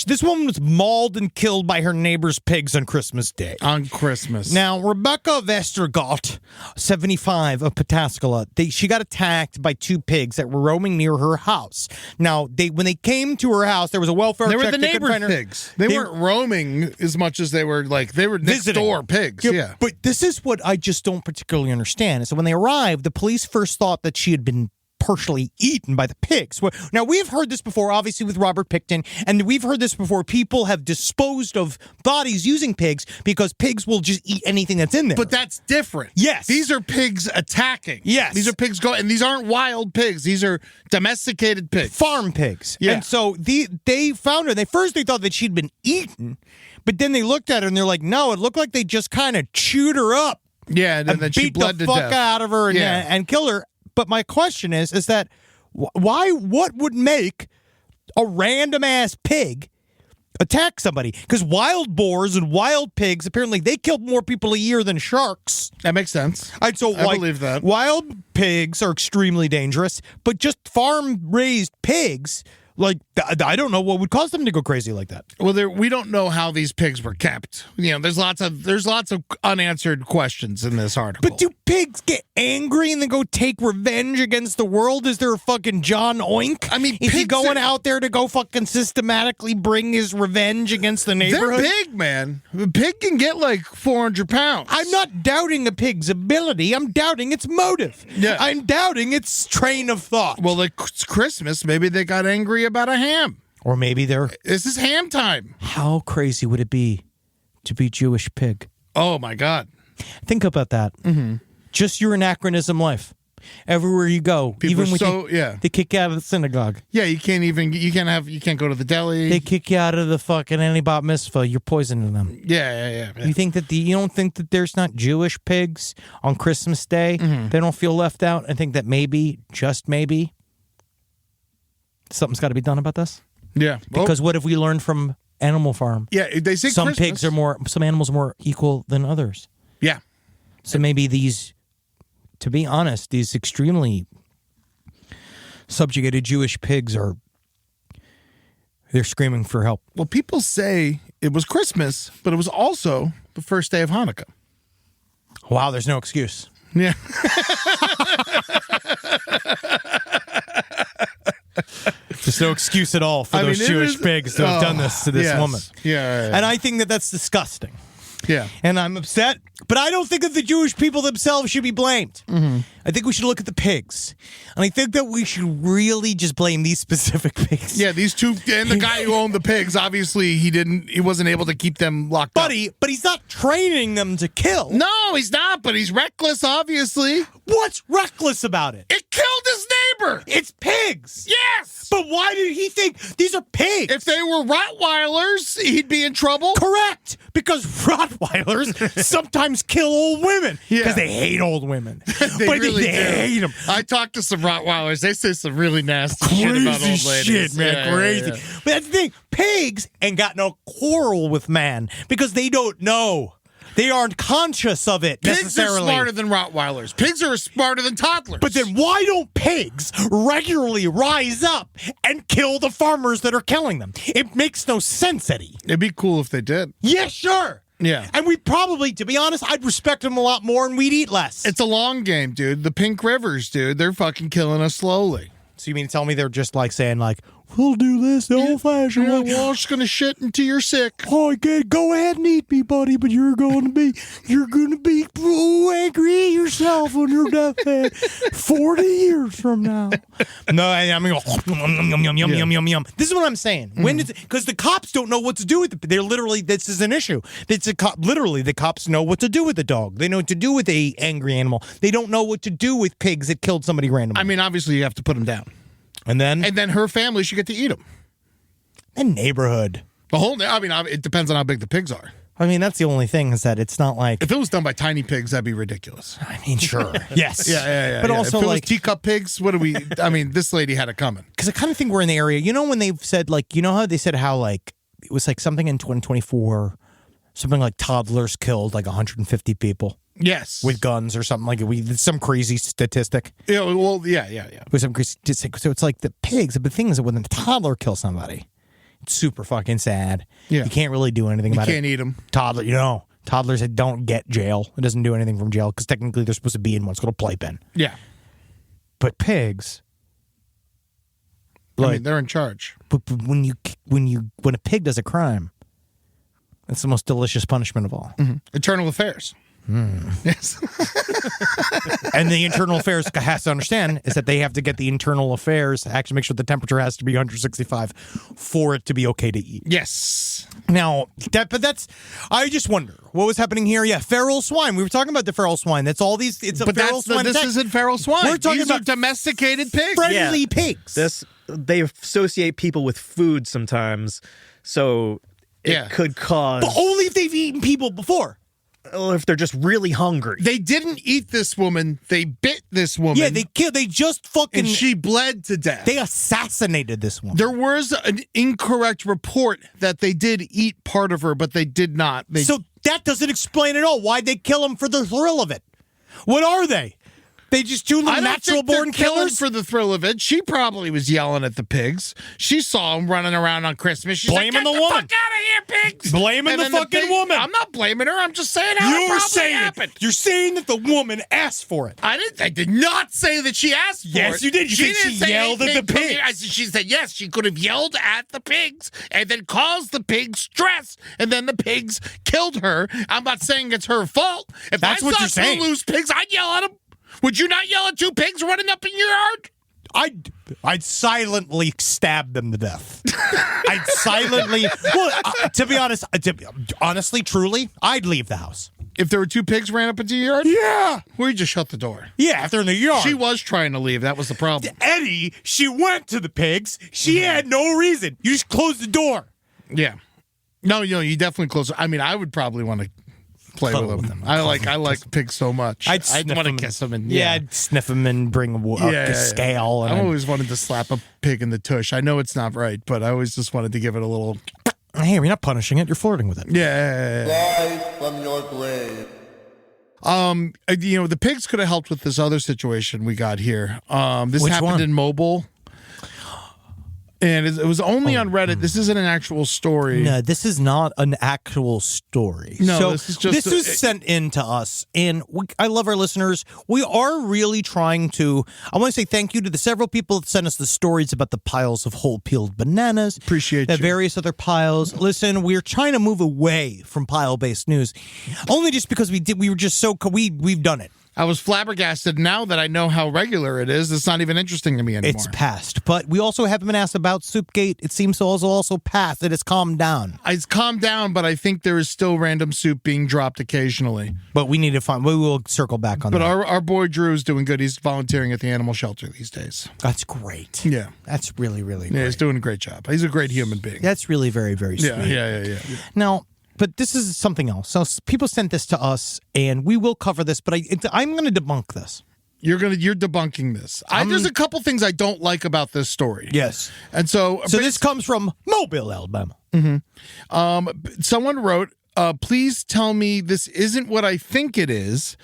This woman was mauled and killed by her neighbor's pigs on Christmas Day. On Christmas. Now, Rebecca Vestergaard, 75 of Pataskala, she got attacked by two pigs that were roaming near her house. Now, when they came to her house, there was a welfare check. They were the They couldn't neighbor's find her. pigs. They weren't roaming as much as they were next Visiting. door pigs. Yeah. But this is what I just don't particularly understand. So when they arrived, the police first thought that she had been partially eaten by the pigs. Now, we've heard this before, obviously, with Robert Pickton, and we've heard this before. People have disposed of bodies using pigs because pigs will just eat anything that's in there. But that's different. Yes. These are pigs attacking. Yes. These are pigs and these aren't wild pigs. These are domesticated pigs. Farm pigs. Yeah. And so they found her. They thought that she'd been eaten, but then they looked at her and they're like, no, it looked like they just kind of chewed her up. Yeah, and then she beat bled the to fuck death. out of her and killed her. But my question is that what would make a random ass pig attack somebody? Because wild boars and wild pigs, apparently they kill more people a year than sharks. That makes sense. And so I believe that. Wild pigs are extremely dangerous, but just farm raised pigs, like, I don't know what would cause them to go crazy like that. Well, we don't know how these pigs were kept. There's lots of unanswered questions in this article. But do pigs get angry and then go take revenge against the world? Is there a fucking John Oink? I mean, is he pigs going are- out there to go fucking systematically bring his revenge against the neighborhood? They're big, man. A pig can get like 400 pounds. I'm not doubting a pig's ability. I'm doubting its motive. Yeah. I'm doubting its train of thought. Well, it's Christmas. Maybe they got angry about a ham. Or maybe they're... This is ham time. How crazy would it be to be Jewish pig? Oh, my God. Think about that. Mm-hmm. Just your anachronism life. Everywhere you go, People even with are they kick you out of the synagogue. Yeah, you can't go to the deli. They kick you out of the fucking any bat mitzvah. You're poisoning them. Yeah. You think that you don't think that there's not Jewish pigs on Christmas Day? Mm-hmm. They don't feel left out. I think that maybe, just maybe, something's got to be done about this. Yeah. Because what have we learned from Animal Farm? Yeah, they say Some Christmas. pigs are some animals are more equal than others. Yeah. So maybe to be honest, these extremely subjugated Jewish pigs they're screaming for help. Well, people say it was Christmas, but it was also the first day of Hanukkah. Wow, there's no excuse. Yeah. There's no excuse at all for those it Jewish is- pigs to have done this to this yes. woman. Yeah. And I think that that's disgusting. Yeah. And I'm upset, but I don't think that the Jewish people themselves should be blamed. Mm-hmm. I think we should look at the pigs. And I think that we should really just blame these specific pigs. Yeah, these two, and the guy who owned the pigs, obviously he wasn't able to keep them locked up. But he's not training them to kill. No, he's not, but he's reckless, obviously. What's reckless about it? It killed his neighbor. It's pigs. Yes. But why did he think these are pigs? If they were Rottweilers, he'd be in trouble. Correct, because Rottweilers sometimes kill old women because Yeah. they hate old women. They but really they hate them. I talked to some Rottweilers. They say some really nasty shit about Crazy old ladies. shit, man, Yeah, crazy. yeah, yeah. But that's the thing. Pigs ain't got no quarrel with man because they don't know. They aren't conscious of it Pigs necessarily. are smarter than Rottweilers. Pigs are smarter than toddlers. But then why don't pigs regularly rise up and kill the farmers that are killing them? It makes no sense, Eddie. it'd be cool if they did. Yeah, sure. Yeah. And we probably, to be honest, I'd respect them a lot more and we'd eat less. It's a long game, dude. The Pink Rivers, dude, they're fucking killing us slowly. So you mean to tell me they're just like saying like, we'll do this the old-fashioned Yeah, way. we're all just gonna shit until you're sick. Oh, good. Go ahead and eat me, buddy, but you're going to be angry at yourself on your deathbed 40 years from now. No, I'm going to go, yum. This is what I'm saying. When because the cops don't know what to do with it. They're literally, this is an issue. Literally, the cops know what to do with the dog. They know what to do with a angry animal. They don't know what to do with pigs that killed somebody randomly. I mean, obviously, you have to put them down. and then her family should get to eat them. the neighborhood. The whole, I mean, it depends on how big the pigs are. I mean, that's the only thing is that it's not like, If it was done by tiny pigs, that'd be ridiculous. I mean, sure. Yes. Yeah. But yeah. also, if it was like, teacup pigs, what do we? I mean, this lady had it coming. because I kind of think we're in the area. You know, when they've said, like, you know how they said how, like, it was like something in 2024, something like toddlers killed like 150 people Yes. with guns or something like it. Some crazy statistic. Yeah. Well. Yeah. It was some crazy statistic. So it's like the pigs. The thing is that when a toddler kills somebody, it's super fucking sad. Yeah. You can't really do anything You about can't it. eat them. Toddlers that don't get jail. It doesn't do anything from jail because technically they're supposed to be in what's called a playpen. Yeah. But pigs, I mean, they're in charge. but when a pig does a crime, that's the most delicious punishment of all. Internal affairs. Yes. And the internal affairs has to understand is that they have to get the internal affairs actually make sure the temperature has to be 165 for it to be okay to eat. Yes. Now, I just wonder what was happening here. Yeah, feral swine. We were talking about the feral swine. That's all these. It's a But feral swine. this attack. isn't feral swine. We're talking These are about domesticated pigs. friendly Yeah. pigs. They associate people with food sometimes, so it Yeah. could cause, But only if they've eaten people before. or if they're just really hungry. They didn't eat this woman. They bit this woman. Yeah, they killed. They just fucking. and she bled to death. They assassinated this woman. There was an incorrect report that they did eat part of her, but they did not. So that doesn't explain at all. Why'd they kill him for the thrill of it? What are they? They just two I little don't natural think they're born killing killers? for the thrill of it. She probably was yelling at the pigs. She saw them running around on Christmas. She's Blaming like, the "Get woman. fuck out of here, pigs!" Blaming And the then fucking pig- woman. I'm not blaming her. I'm just saying how it probably happened. You're saying that the woman asked for it. I did not say that she asked for it. Yes, you did. You said didn't she say yelled at anything the to me. pigs. She said yes. She could have yelled at the pigs and then caused the pigs stress, and then the pigs killed her. I'm not saying it's her fault. If That's I what saw you're saying. two loose pigs, I'd yell at them. Would you not yell at two pigs running up in your yard? I'd silently stab them to death. I'd silently. Well, to be honest, honestly, truly, I'd leave the house. If there were two pigs ran up into your yard? Yeah. We just shut the door. Yeah, if they're in the yard. She was trying to leave. That was the problem. Eddie, she went to the pigs. She had no reason. You just closed the door. Yeah. No, you definitely close. I mean, I would probably want to play with them. I like pigs so much. I'd want sniff to them. kiss them. And, Yeah, I'd sniff them and bring a scale. And I've always wanted to slap a pig in the tush. I know it's not right, but I always just wanted to give it a little. hey, you're not punishing it. You're flirting with it. Yeah. Rise from your grave. The pigs could have helped with this other situation we got here. This Which happened one? in Mobile. And it was only on Reddit. This isn't an actual story. No, this is not an actual story. No, so this is just was sent in to us, and I love our listeners. We are really trying to. I want to say thank you to the several people that sent us the stories about the piles of whole peeled bananas. Appreciate the you. various other piles. Listen, we're trying to move away from pile based news, only just because we were just so we've done it. I was flabbergasted. Now that I know how regular it is, it's not even interesting to me anymore. It's passed. But we also haven't been asked about Soupgate. It seems to also passed. It has calmed down. It's calmed down, but I think there is still random soup being dropped occasionally. But we need to find. We will circle back on that. But our boy Drew is doing good. He's volunteering at the animal shelter these days. That's great. Yeah. That's really, really great. Yeah, he's doing a great job. He's a great human being. That's really very, very sweet. Yeah. Now, but this is something else. So people sent this to us, and we will cover this. But I'm going to debunk this. You're debunking this. There's a couple things I don't like about this story. Yes, and so this comes from Mobile, Alabama. Someone wrote, please tell me this isn't what I think it is.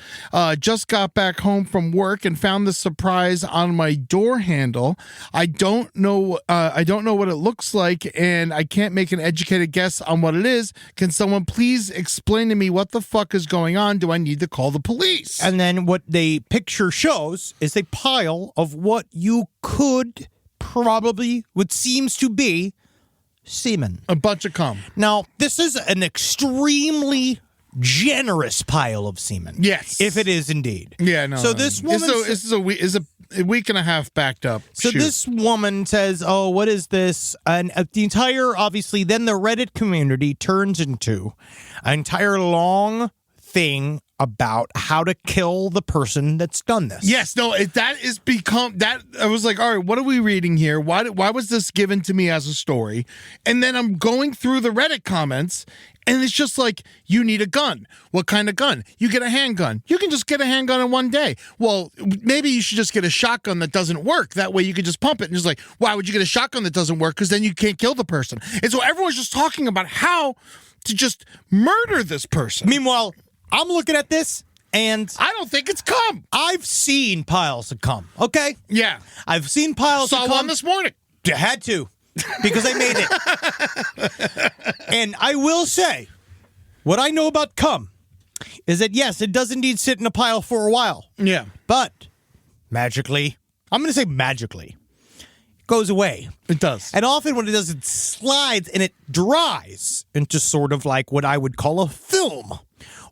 Just got back home from work and found the surprise on my door handle. I don't know what it looks like, and I can't make an educated guess on what it is. Can someone please explain to me what the fuck is going on? Do I need to call the police? And then what the picture shows is a pile of what you could probably, what seems to be, semen. A bunch of cum. Now, this is an extremely generous pile of semen. Yes. If it is indeed. Yeah, no. So this woman... This is a week and a half backed up. So this woman says, oh, what is this? And the entire, obviously, then the Reddit community turns into an entire long thing about how to kill the person that's done this. Yes, no, that is become that. I was like, all right, what are we reading here? Why was this given to me as a story? And then I'm going through the Reddit comments, and it's just like, you need a gun. What kind of gun? You get a handgun. You can just get a handgun in one day. Well, maybe you should just get a shotgun that doesn't work. That way you can just pump it. And it's like, why would you get a shotgun that doesn't work? Because then you can't kill the person. And so everyone's just talking about how to just murder this person. Meanwhile, I'm looking at this, and I don't think it's cum. I've seen piles of cum, okay? Yeah. I've seen piles of cum. Saw one this morning. You had to, because I made it. And I will say, what I know about cum is that, yes, it does indeed sit in a pile for a while. Yeah. But magically, I'm going to say magically, it goes away. It does. And often what it does, it slides and it dries into sort of like what I would call a film.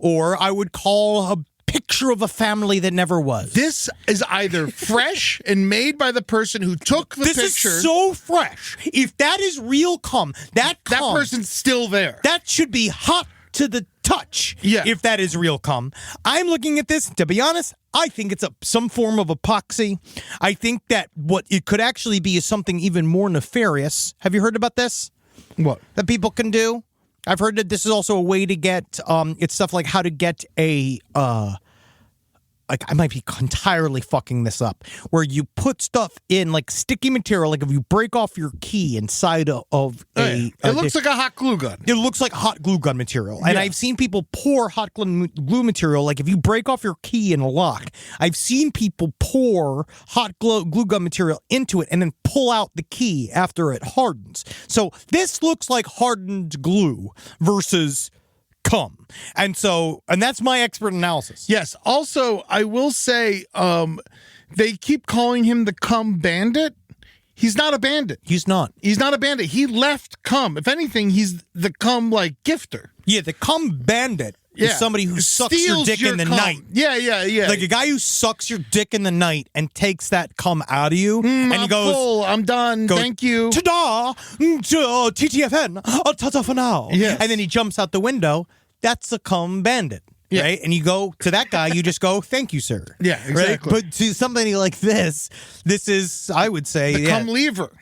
Or I would call a picture of a family that never was. This is either fresh and made by the person who took the picture. This is so fresh. If that is real cum, that person's still there. That should be hot to the touch. Yeah. If that is real cum. I'm looking at this, to be honest, I think it's some form of epoxy. I think that what it could actually be is something even more nefarious. Have you heard about this? What? That people can do? I've heard that this is also a way to get, it's stuff like how to get a, like I might be entirely fucking this up, where you put stuff in like sticky material, like if you break off your key inside of It looks like a hot glue gun. It looks like hot glue gun material. And I've seen people pour hot glue material, like if you break off your key in a lock, I've seen people pour hot glue gun material into it and then pull out the key after it hardens. So this looks like hardened glue versus cum. And that's my expert analysis. Yes. Also, I will say, they keep calling him the cum bandit. He's not a bandit. He's not. He's not a bandit. He left cum. If anything, he's the cum like gifter. Yeah, the cum bandit is somebody who sucks your dick in the cum. night. Yeah. Like a guy who sucks your dick in the night and takes that cum out of you and he I'm goes, full. I'm done. Thank you. Ta-da! TTFN. Ta-ta for now. Yes. And then he jumps out the window. That's a cum bandit. Yeah. Right? And you go to that guy, you just go, thank you, sir. Yeah, exactly. Right? But to somebody like this is, I would say, The cum lever.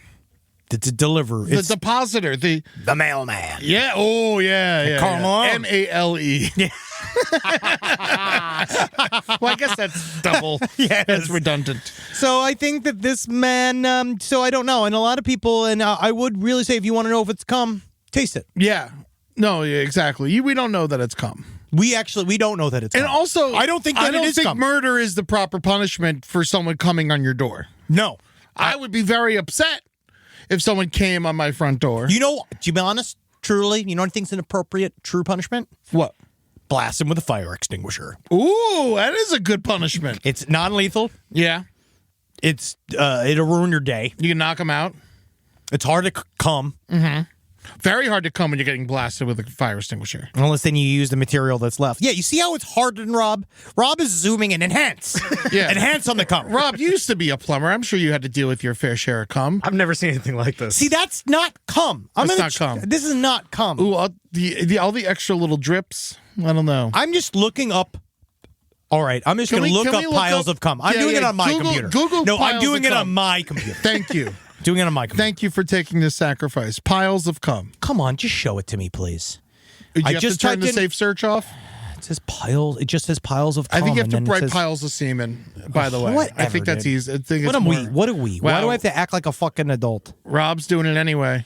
To deliver. The It's depositor. The mailman. Yeah. Oh, yeah. Come on. MALE. Yeah. Well, I guess that's double. Yes. That's redundant. So I think that this man, so I don't know. And a lot of people, and I would really say if you want to know if it's cum, taste it. Yeah. No, yeah, exactly. We don't know that it's cum. We don't know that it's And cum. also, I don't think that it is cum. murder is the proper punishment for someone coming on your door. No. I would be very upset if someone came on my front door. You know, to be honest, truly, you know what I think's an appropriate true punishment? What? Blast him with a fire extinguisher. Ooh, that is a good punishment. It's non-lethal. Yeah. It'll ruin your day. You can knock them out. It's hard to come. Very hard to come when you're getting blasted with a fire extinguisher. Unless then you use the material that's left. Yeah, you see how it's hard than Rob? Rob is zooming in. Enhance. Yeah. Enhance on the cum. Rob, you used to be a plumber. I'm sure you had to deal with your fair share of cum. I've never seen anything like this. See, that's not cum. That's not cum. This is not cum. Ooh, all the extra little drips. I don't know. I'm just looking up. All right, I'm just going to look can up we look piles up- of cum. I'm Yeah, doing yeah, it on my Google- computer. Google no, I'm piles doing of it on cum. my computer. Thank you. Doing it on my computer. Thank you for taking this sacrifice. Piles of cum. Come on, just show it to me, please. Did you I have just to turn the typed in- safe search off? It says piles. It just says piles of cum. I think you have to and then it write says- piles of semen, by the way. Whatever, I think that's dude. easy. I think What it's am we? more- What are we? Why Wow. do I have to act like a fucking adult? Rob's doing it anyway.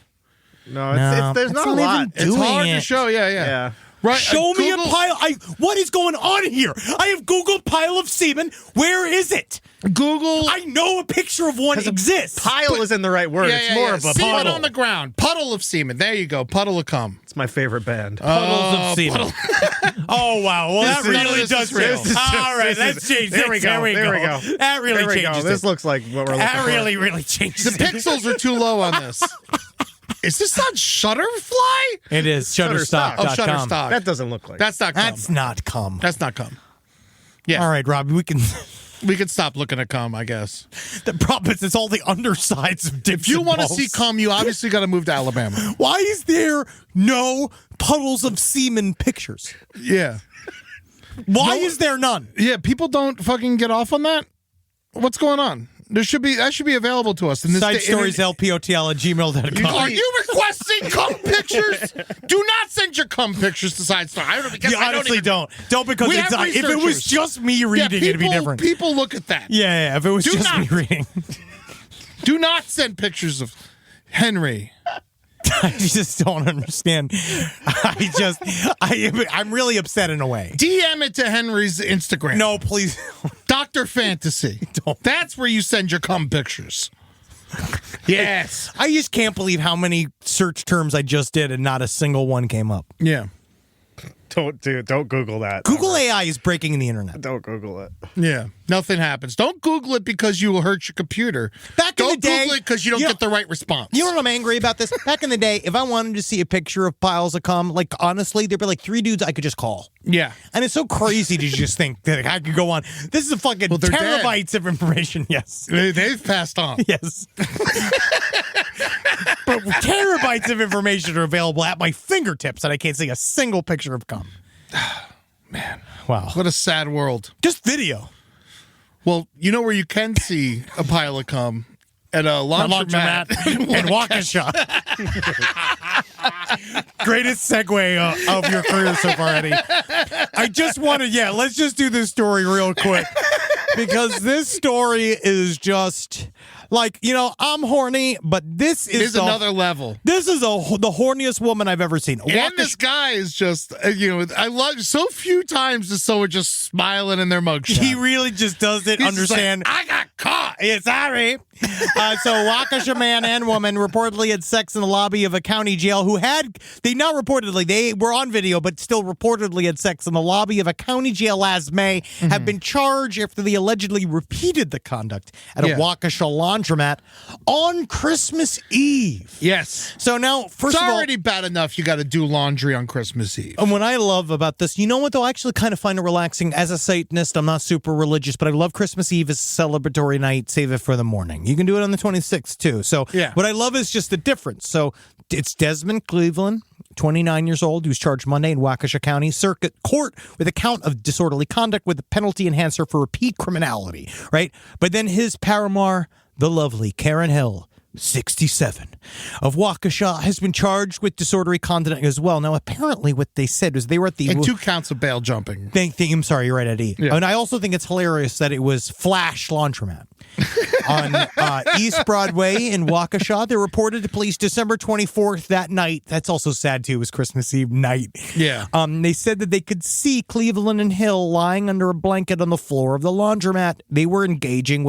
no, No, there's it's not a not even lot. It's Doing hard to it. show. Yeah. Yeah. Right. Show me a Google- pile. What is going on here? I have Googled pile of semen. Where is it? Google. I know a picture of one exists. Pile isn't the right word. Yeah, it's yeah, more yeah. of a semen puddle. on the ground. Puddle of semen. There you go. Puddle of cum. It's my favorite band. Puddles of semen. Oh wow! Well, that This is- really this does is real. real. This is All right, let's change. There we go. There we go. That really There we changes go. This it. looks like what we're looking That for. really changes The it. pixels are too low on this. Is this on Shutterfly? It is Shutterstock. Oh, Shutterstock.com. Shutterstock. That doesn't look like. That's not cum. That's not cum. That's not cum. Yeah. All right, Rob. We can. We can stop looking at cum, I guess. The problem is, it's all the undersides of dicks. If you and want to balls. see cum, you obviously got to move to Alabama. Why is there no puddles of semen pictures? Yeah. Why is there none? Yeah, people don't fucking get off on that. What's going on? That should be available to us. In this Side day- stories LPOTL@gmail.com. Are you requesting cum pictures? Do not send your cum pictures to Side Story. I don't, because You I honestly even- don't. Don't because We it's have if it was researchers. just me reading, it'd be different. People look at that. Yeah, if it was Do just not. me reading. Do not send pictures of Henry. I just don't understand. I'm really upset in a way. DM it to Henry's Instagram. No, please. Dr. Fantasy. Don't. That's where you send your cum pictures. Yes. I just can't believe how many search terms I just did and not a single one came up. Yeah. Don't Google that. Google AI is breaking the internet. Don't Google it. Yeah. Nothing happens. Don't Google it because you will hurt your computer. Back in Don't the day, Google it because you don't you know- get the right response. You know what I'm angry about this? Back in the day, if I wanted to see a picture of piles of cum, like honestly, there'd be like 3 dudes I could just call. Yeah. And it's so crazy to just think that I could go on. This is a fucking Well, they're dead. terabytes of information. Yes. They've passed on. Yes. But terabytes of information are available at my fingertips, and I can't see a single picture of cum. Man. Wow. What a sad world. Just video. Well, you know where you can see a pile of cum? At a laundromat. and Waukesha. Greatest segue of your career so far, Eddie. I just want to, let's just do this story real quick. Because this story is just like, I'm horny, but this is another level. This is the horniest woman I've ever seen. And this guy is just, I love so few times is someone just smiling in their mugshot. He really just doesn't He's just understand. like, I got caught. Yeah, sorry. So Waukesha man and woman reportedly had sex in the lobby of a county jail they were on video, but still reportedly had sex in the lobby of a county jail last May, have been charged after they allegedly repeated the conduct at a Waukesha laundromat on Christmas Eve. Yes. So now, first It's of all, already bad enough you got to do laundry on Christmas Eve. and what I love about this, you know what, though? I actually kind of find it relaxing. As a Satanist, I'm not super religious, but I love Christmas Eve as a celebratory night. Save it for the morning. You can do it on the 26th, too. So what I love is just the difference. So it's Desmond Cleveland, 29 years old, who's charged Monday in Waukesha County Circuit Court with a count of disorderly conduct with a penalty enhancer for repeat criminality, right? But then his paramour, the lovely Karen Hill, 67, of Waukesha, has been charged with disorderly conduct as well. Now, apparently what they said was they were at the... And 2 counts of bail jumping. I'm sorry, you're right, Eddie. Yeah. And I also think it's hilarious that it was Flash Laundromat. on East Broadway in Waukesha. They reported to police December 24th that night. That's also sad, too. It was Christmas Eve night. Yeah. They said that they could see Cleveland and Hill lying under a blanket on the floor of the laundromat. They were engaging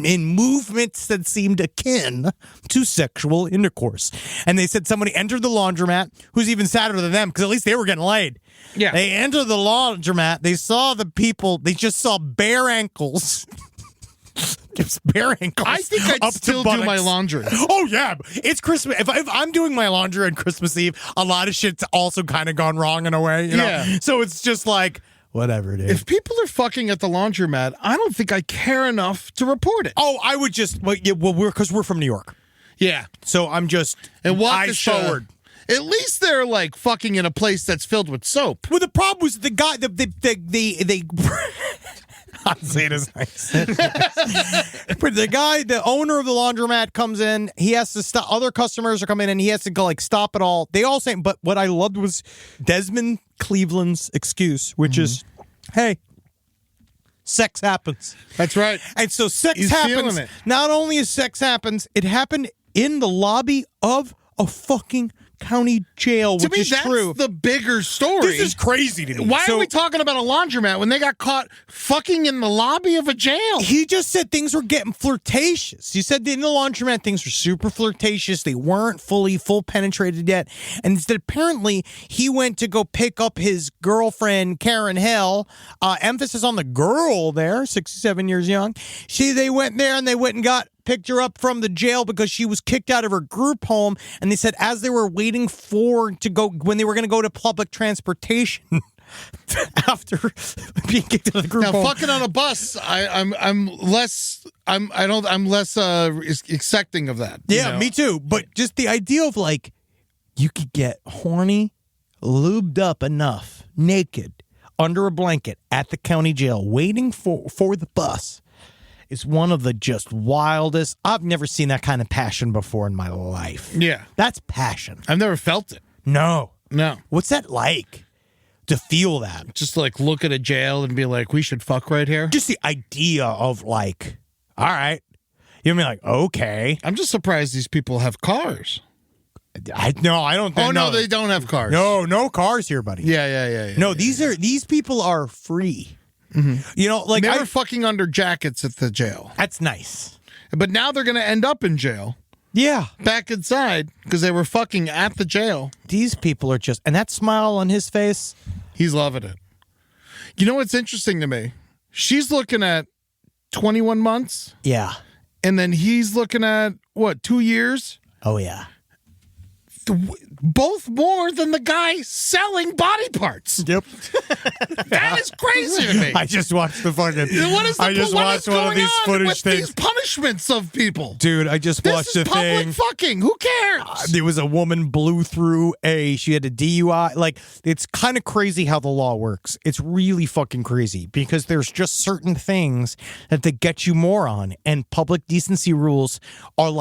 in movements that seemed akin to sexual intercourse. And they said somebody entered the laundromat, who's even sadder than them, because at least they were getting laid. Yeah. They entered the laundromat. They saw the people. They just saw bare ankles. Just bare ankles. I think I'd up still to do my buttocks. laundry. Oh, yeah. It's Christmas. If I'm doing my laundry on Christmas Eve, a lot of shit's also kind of gone wrong in a way. You know? Yeah. So it's just like, whatever, dude. If people are fucking at the laundromat, I don't think I care enough to report it. Oh, I would just, because we're from New York. Yeah. So I'm just And eyes Waukesha, forward. at least they're like fucking in a place that's filled with soap. Well, the problem was the guy, they I'll say it as nice. But the owner of the laundromat comes in. He has to stop. Other customers are coming in. He has to go stop it all. They all say, but what I loved was Desmond Cleveland's excuse, which is, hey, sex happens. That's right. And so sex He's happens. feeling it. Not only is sex happens, it happened in the lobby of a fucking county jail, To which me, is that's true. the bigger story. This is crazy to me. Why So- are we talking about a laundromat when they got caught fucking in the lobby of a jail? He just said things were getting flirtatious. He said that in the laundromat things were super flirtatious. They weren't full penetrated yet. And instead, apparently, he went to go pick up his girlfriend, Karen Hill. Emphasis on the girl there, 67 years young. They went there and they went and picked her up from the jail because she was kicked out of her group home. And they said as they were waiting when they were going to go to public transportation after being kicked out of the group Now, home. fucking on a bus, I'm less accepting of that. you Yeah, know? me too. But just the idea of you could get horny, lubed up enough, naked, under a blanket at the county jail, waiting for the bus. Is one of the just wildest. I've never seen that kind of passion before in my life. Yeah. That's passion. I've never felt it. No. No. What's that like to feel that? Just look at a jail and be like, we should fuck right here. Just the idea of all right. You'll be like, okay. I'm just surprised these people have cars. I don't think. Oh, no, they don't have cars. No cars here, buddy. Yeah. No, these people are free. Mm-hmm. You know, They were fucking under jackets at the jail. That's nice. But now they're going to end up in jail. Yeah. Back inside because they were fucking at the jail. These people are just, and that smile on his face. He's loving it. You know what's interesting to me? She's looking at 21 months. Yeah. And then he's looking at, 2 years? Oh, yeah. Both more than the guy selling body parts. Yep. That is crazy to me. I just watched the fucking. What is I just what watched is one of going these on footage with things. these punishments of people? Dude, I just watched This is the public thing. fucking. Who cares? There was a woman blew through she had a DUI. It's kind of crazy how the law works. It's really fucking crazy because there's just certain things that they get you more on. And public decency rules are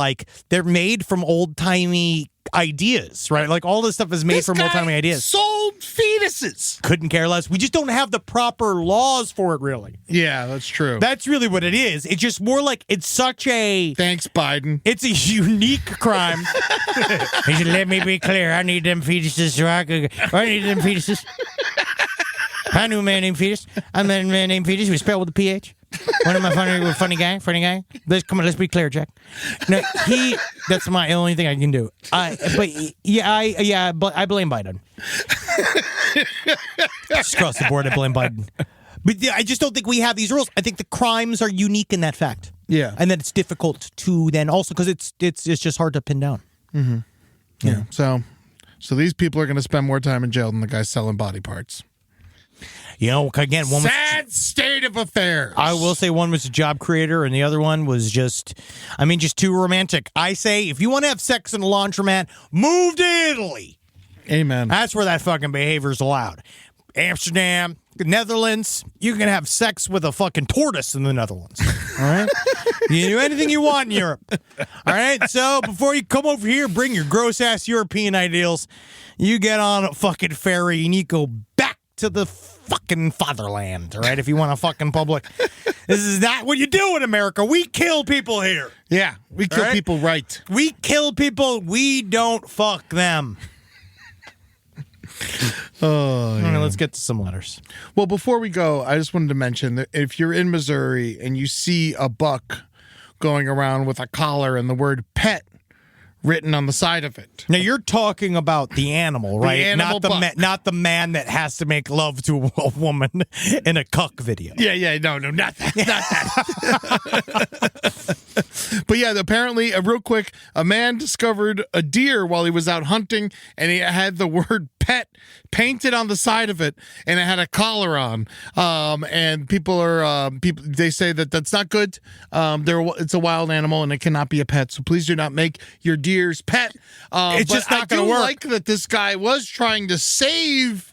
they're made from old timey ideas, right? All this stuff is made This from guy old timey ideas. sold fetuses. Couldn't care less. We just don't have the proper laws for it, really. Yeah, that's true. That's really what it is. It's just more it's such a. Thanks, Biden. It's a unique crime. He said, let me be clear. I need them fetuses so I need them fetuses. I knew a man named Fetus. I met a man named Fetus. We spelled with a PH. One of my funny guy. Let's be clear, Jack. No, that's my only thing I can do. But I blame Biden. Just across the board, I blame Biden. But I just don't think we have these rules. I think the crimes are unique in that fact. Yeah. And that it's difficult to then also because it's just hard to pin down. Mm-hmm. Yeah. So these people are going to spend more time in jail than the guy selling body parts. You know, again, one Sad state of affairs. I will say one was a job creator and the other one was just too romantic. I say if you want to have sex in a laundromat, move to Italy. Amen. That's where that fucking behavior's allowed. Amsterdam, Netherlands, you can have sex with a fucking tortoise in the Netherlands. All right? You can do anything you want in Europe. All right? So before you come over here, bring your gross-ass European ideals. You get on a fucking ferry and you go back to the fucking fatherland, all right? If you want a fucking public. This is not what you do in America. We kill people here. Yeah, we kill people right. We kill people. We don't fuck them. Oh, All right, let's get to some letters. Well, before we go, I just wanted to mention that if you're in Missouri and you see a buck going around with a collar and the word pet written on the side of it. Now you're talking about the animal, right? animal buck. Not the man that has to make love to a woman in a cuck video. Yeah, no, not that, not that. But yeah, apparently, real quick, a man discovered a deer while he was out hunting, and he had the word pet painted on the side of it, and it had a collar on. And people they say that that's not good. It's a wild animal, and it cannot be a pet. So please do not make your deer's pet. It's just not going to work. I like that this guy was trying to save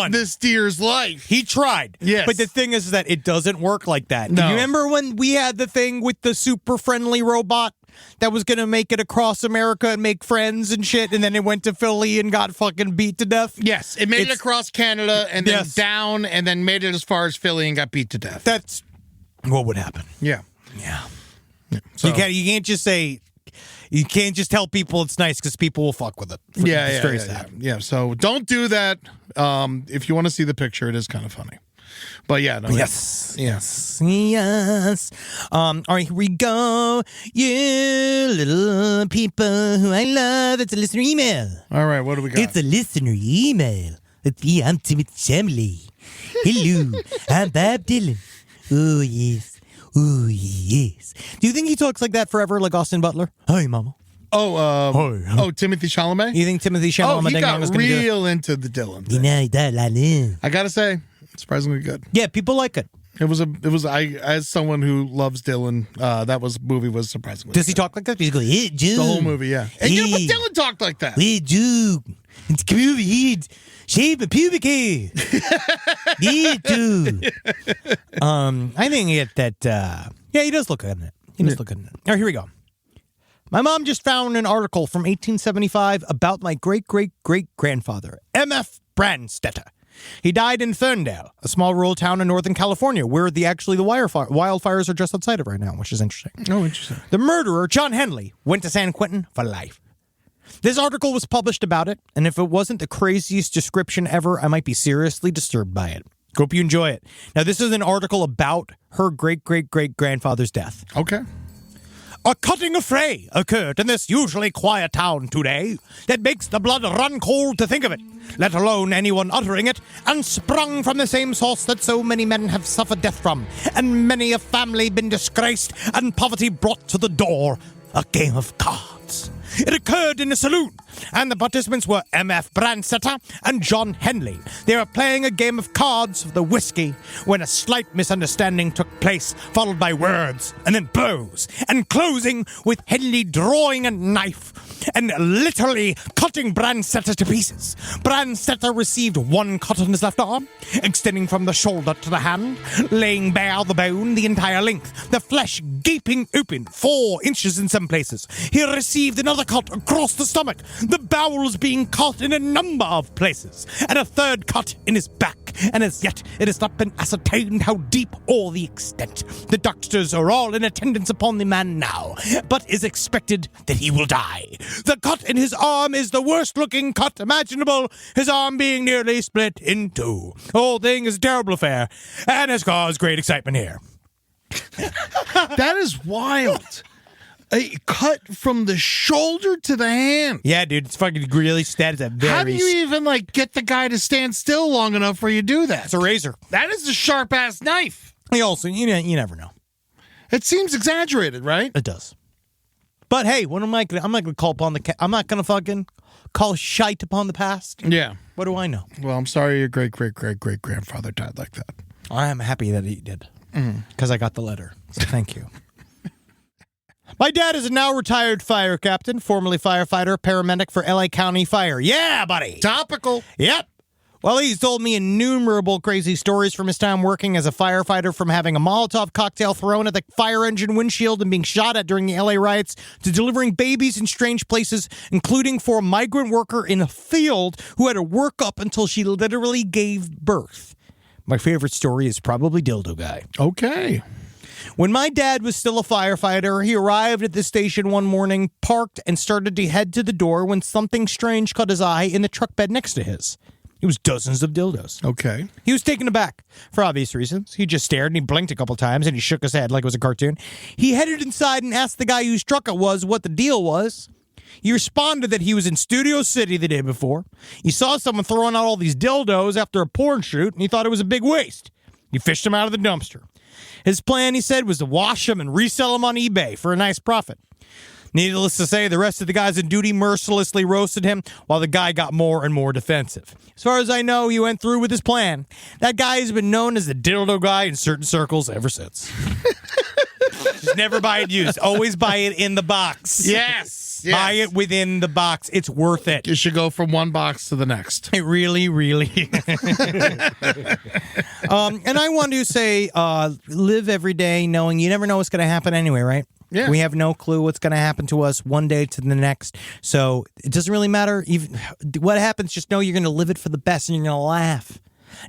this deer's life. He tried. Yes. But the thing is that it doesn't work like that. No. Do you remember when we had the thing with the super friendly robot that was going to make it across America and make friends and shit, and then it went to Philly and got fucking beat to death? Yes, it made it across Canada and then down and then made it as far as Philly and got beat to death. That's what would happen. Yeah. So, You can't just say... You can't just tell people it's nice because people will fuck with it. It's very sad. Yeah, so don't do that. If you want to see the picture, it is kind of funny. But yeah, no. Yes. All right, here we go. You little people who I love. It's a listener email. All right, what do we got? It's a listener email. It's the Ultimate Family. Hello, I'm Bob Dylan. Oh, yes. Oh, yes. Do you think he talks like that forever, like Austin Butler? Hi, mama. Timothy Chalamet? You think Timothy Chalamet he got was going to do it? real into the Dylan thing. I gotta say, surprisingly good. Yeah, people like it. As someone who loves Dylan, that movie was surprisingly Does he good. talk like that? He's going, hey, Joe. The whole movie, yeah. And but Dylan talked like that. Hey, Joe. It's come here. Shave a pubic hair. Yeah, dude. I think he does look good in it. He does look good in it. All right, here we go. My mom just found an article from 1875 about my great-great-great-grandfather, M.F. Brandstetter. He died in Ferndale, a small rural town in Northern California, where the wildfires are just outside of right now, which is interesting. Oh, interesting. The murderer, John Henley, went to San Quentin for life. This article was published about it, and if it wasn't the craziest description ever, I might be seriously disturbed by it. Hope you enjoy it. Now, this is an article about her great-great-great-grandfather's death. Okay. A cutting affray occurred in this usually quiet town today that makes the blood run cold to think of it, let alone anyone uttering it, and sprung from the same source that so many men have suffered death from, and many a family been disgraced, and poverty brought to the door. A game of cards. It occurred in a saloon, and the participants were M.F. Brandstetter and John Henley. They were playing a game of cards for the whiskey when a slight misunderstanding took place, followed by words, and then blows, and closing with Henley drawing a knife and literally cutting Brandstetter to pieces. Brandstetter received one cut on his left arm, extending from the shoulder to the hand, laying bare the bone the entire length, the flesh gaping open 4 inches in some places. He received another cut across the stomach, the bowels being cut in a number of places, and a third cut in his back, and as yet it has not been ascertained how deep or the extent. The doctors are all in attendance upon the man now, but is expected that he will die. The cut in his arm is the worst-looking cut imaginable, his arm being nearly split in 2. The whole thing is a terrible affair, and has caused great excitement here. That is wild. A cut from the shoulder to the hand. Yeah, dude, it's fucking really that is a very... How do you even, get the guy to stand still long enough for you to do that? It's a razor. That is a sharp-ass knife. He also, you never know. It seems exaggerated, right? It does. But hey, I'm not gonna call upon I'm not gonna fucking call shite upon the past. Yeah. What do I know? Well, I'm sorry your great-great-great-great-grandfather died like that. I am happy that he did. Because I got the letter. So thank you. My dad is a now retired fire captain, formerly firefighter, paramedic for LA County Fire. Yeah, buddy. Topical. Yep. Well, he's told me innumerable crazy stories from his time working as a firefighter, from having a Molotov cocktail thrown at the fire engine windshield and being shot at during the LA riots, to delivering babies in strange places, including for a migrant worker in a field who had to work up until she literally gave birth. My favorite story is probably Dildo Guy. Okay. When my dad was still a firefighter, he arrived at the station one morning, parked, and started to head to the door when something strange caught his eye in the truck bed next to his. It was dozens of dildos. Okay. He was taken aback for obvious reasons. He just stared and he blinked a couple times and he shook his head like it was a cartoon. He headed inside and asked the guy whose truck it was what the deal was. He responded that he was in Studio City the day before. He saw someone throwing out all these dildos after a porn shoot and he thought it was a big waste. He fished them out of the dumpster. His plan, he said, was to wash them and resell them on eBay for a nice profit. Needless to say, the rest of the guys on duty mercilessly roasted him while the guy got more and more defensive. As far as I know, he went through with his plan. That guy has been known as the dildo guy in certain circles ever since. Just never buy it used. Always buy it in the box. Yes. Buy it within the box. It's worth it. You should go from one box to the next. It really, really. And I want to say, live every day knowing you never know what's going to happen anyway, right? Yeah. We have no clue what's going to happen to us one day to the next. So it doesn't really matter even what happens. Just know you're going to live it for the best and you're going to laugh.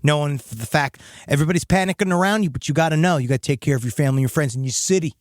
Knowing the fact everybody's panicking around you, but you got to know you got to take care of your family, your friends, and your city.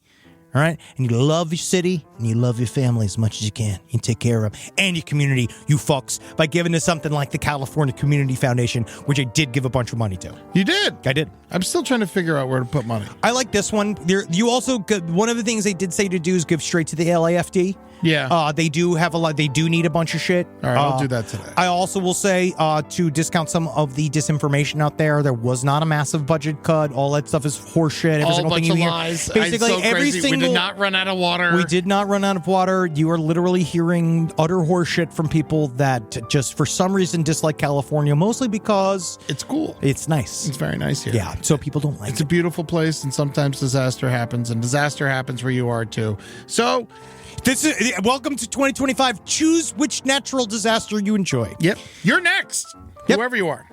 All right? And you love your city and you love your family as much as you can. You take care of them and your community, you fucks, by giving to something like the California Community Foundation, which I did give a bunch of money to. You did? I did. I'm still trying to figure out where to put money. I like this one. You also, one of the things they did say to do is give straight to the LAFD. Yeah. They do have a lot. They do need a bunch of shit. All right, I'll do that today. I also will say to discount some of the disinformation out there. There was not a massive budget cut. All that stuff is horseshit. Every All single bunch thing of you hear. lies. Basically, It's so every crazy. single. We did not run out of water. We did not run out of water. You are literally hearing utter horseshit from people that just for some reason dislike California, mostly because It's cool. it's nice. It's very nice here. Yeah, so people don't like It's a it. beautiful place, and sometimes disaster happens, and disaster happens where you are too. So, This is welcome to 2025. Choose which natural disaster you enjoy. yep, you're next. Yep. Whoever you are.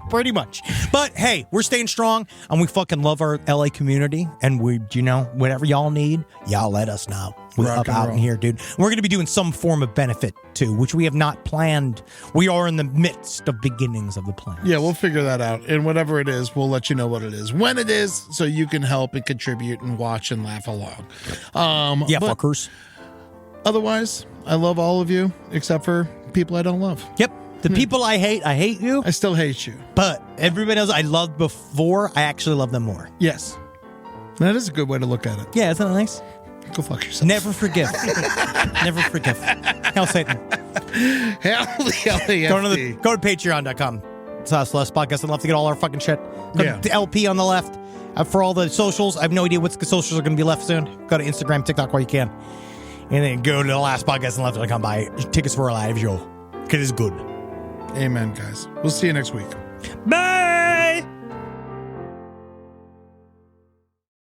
Pretty much. But hey, we're staying strong and we fucking love our LA community. And we, whatever y'all need, y'all let us know. We're Rock up and out roll. in here, dude. We're going to be doing some form of benefit too, which we have not planned. We are in the midst of beginnings of the plan. Yeah, we'll figure that out. And whatever it is, we'll let you know what it is, when it is, so you can help and contribute and watch and laugh along. Yeah, but fuckers. Otherwise, I love all of you, except for people I don't love. Yep. The people I hate you. I still hate you. But everybody else I loved before, I actually love them more. Yes. That is a good way to look at it. Yeah, isn't that nice? Go fuck yourself. Never forgive. Never forgive. Hail Satan. Hell, the Go to patreon.com. /podcast and left to get all our fucking shit. Go Yeah. to LP on the left. For all the socials, I have no idea what the socials are going to be left soon. Go to Instagram, TikTok while you can. And then go to the last podcast and left to come by tickets for a live show. Because it's good. Amen, guys. We'll see you next week. Bye!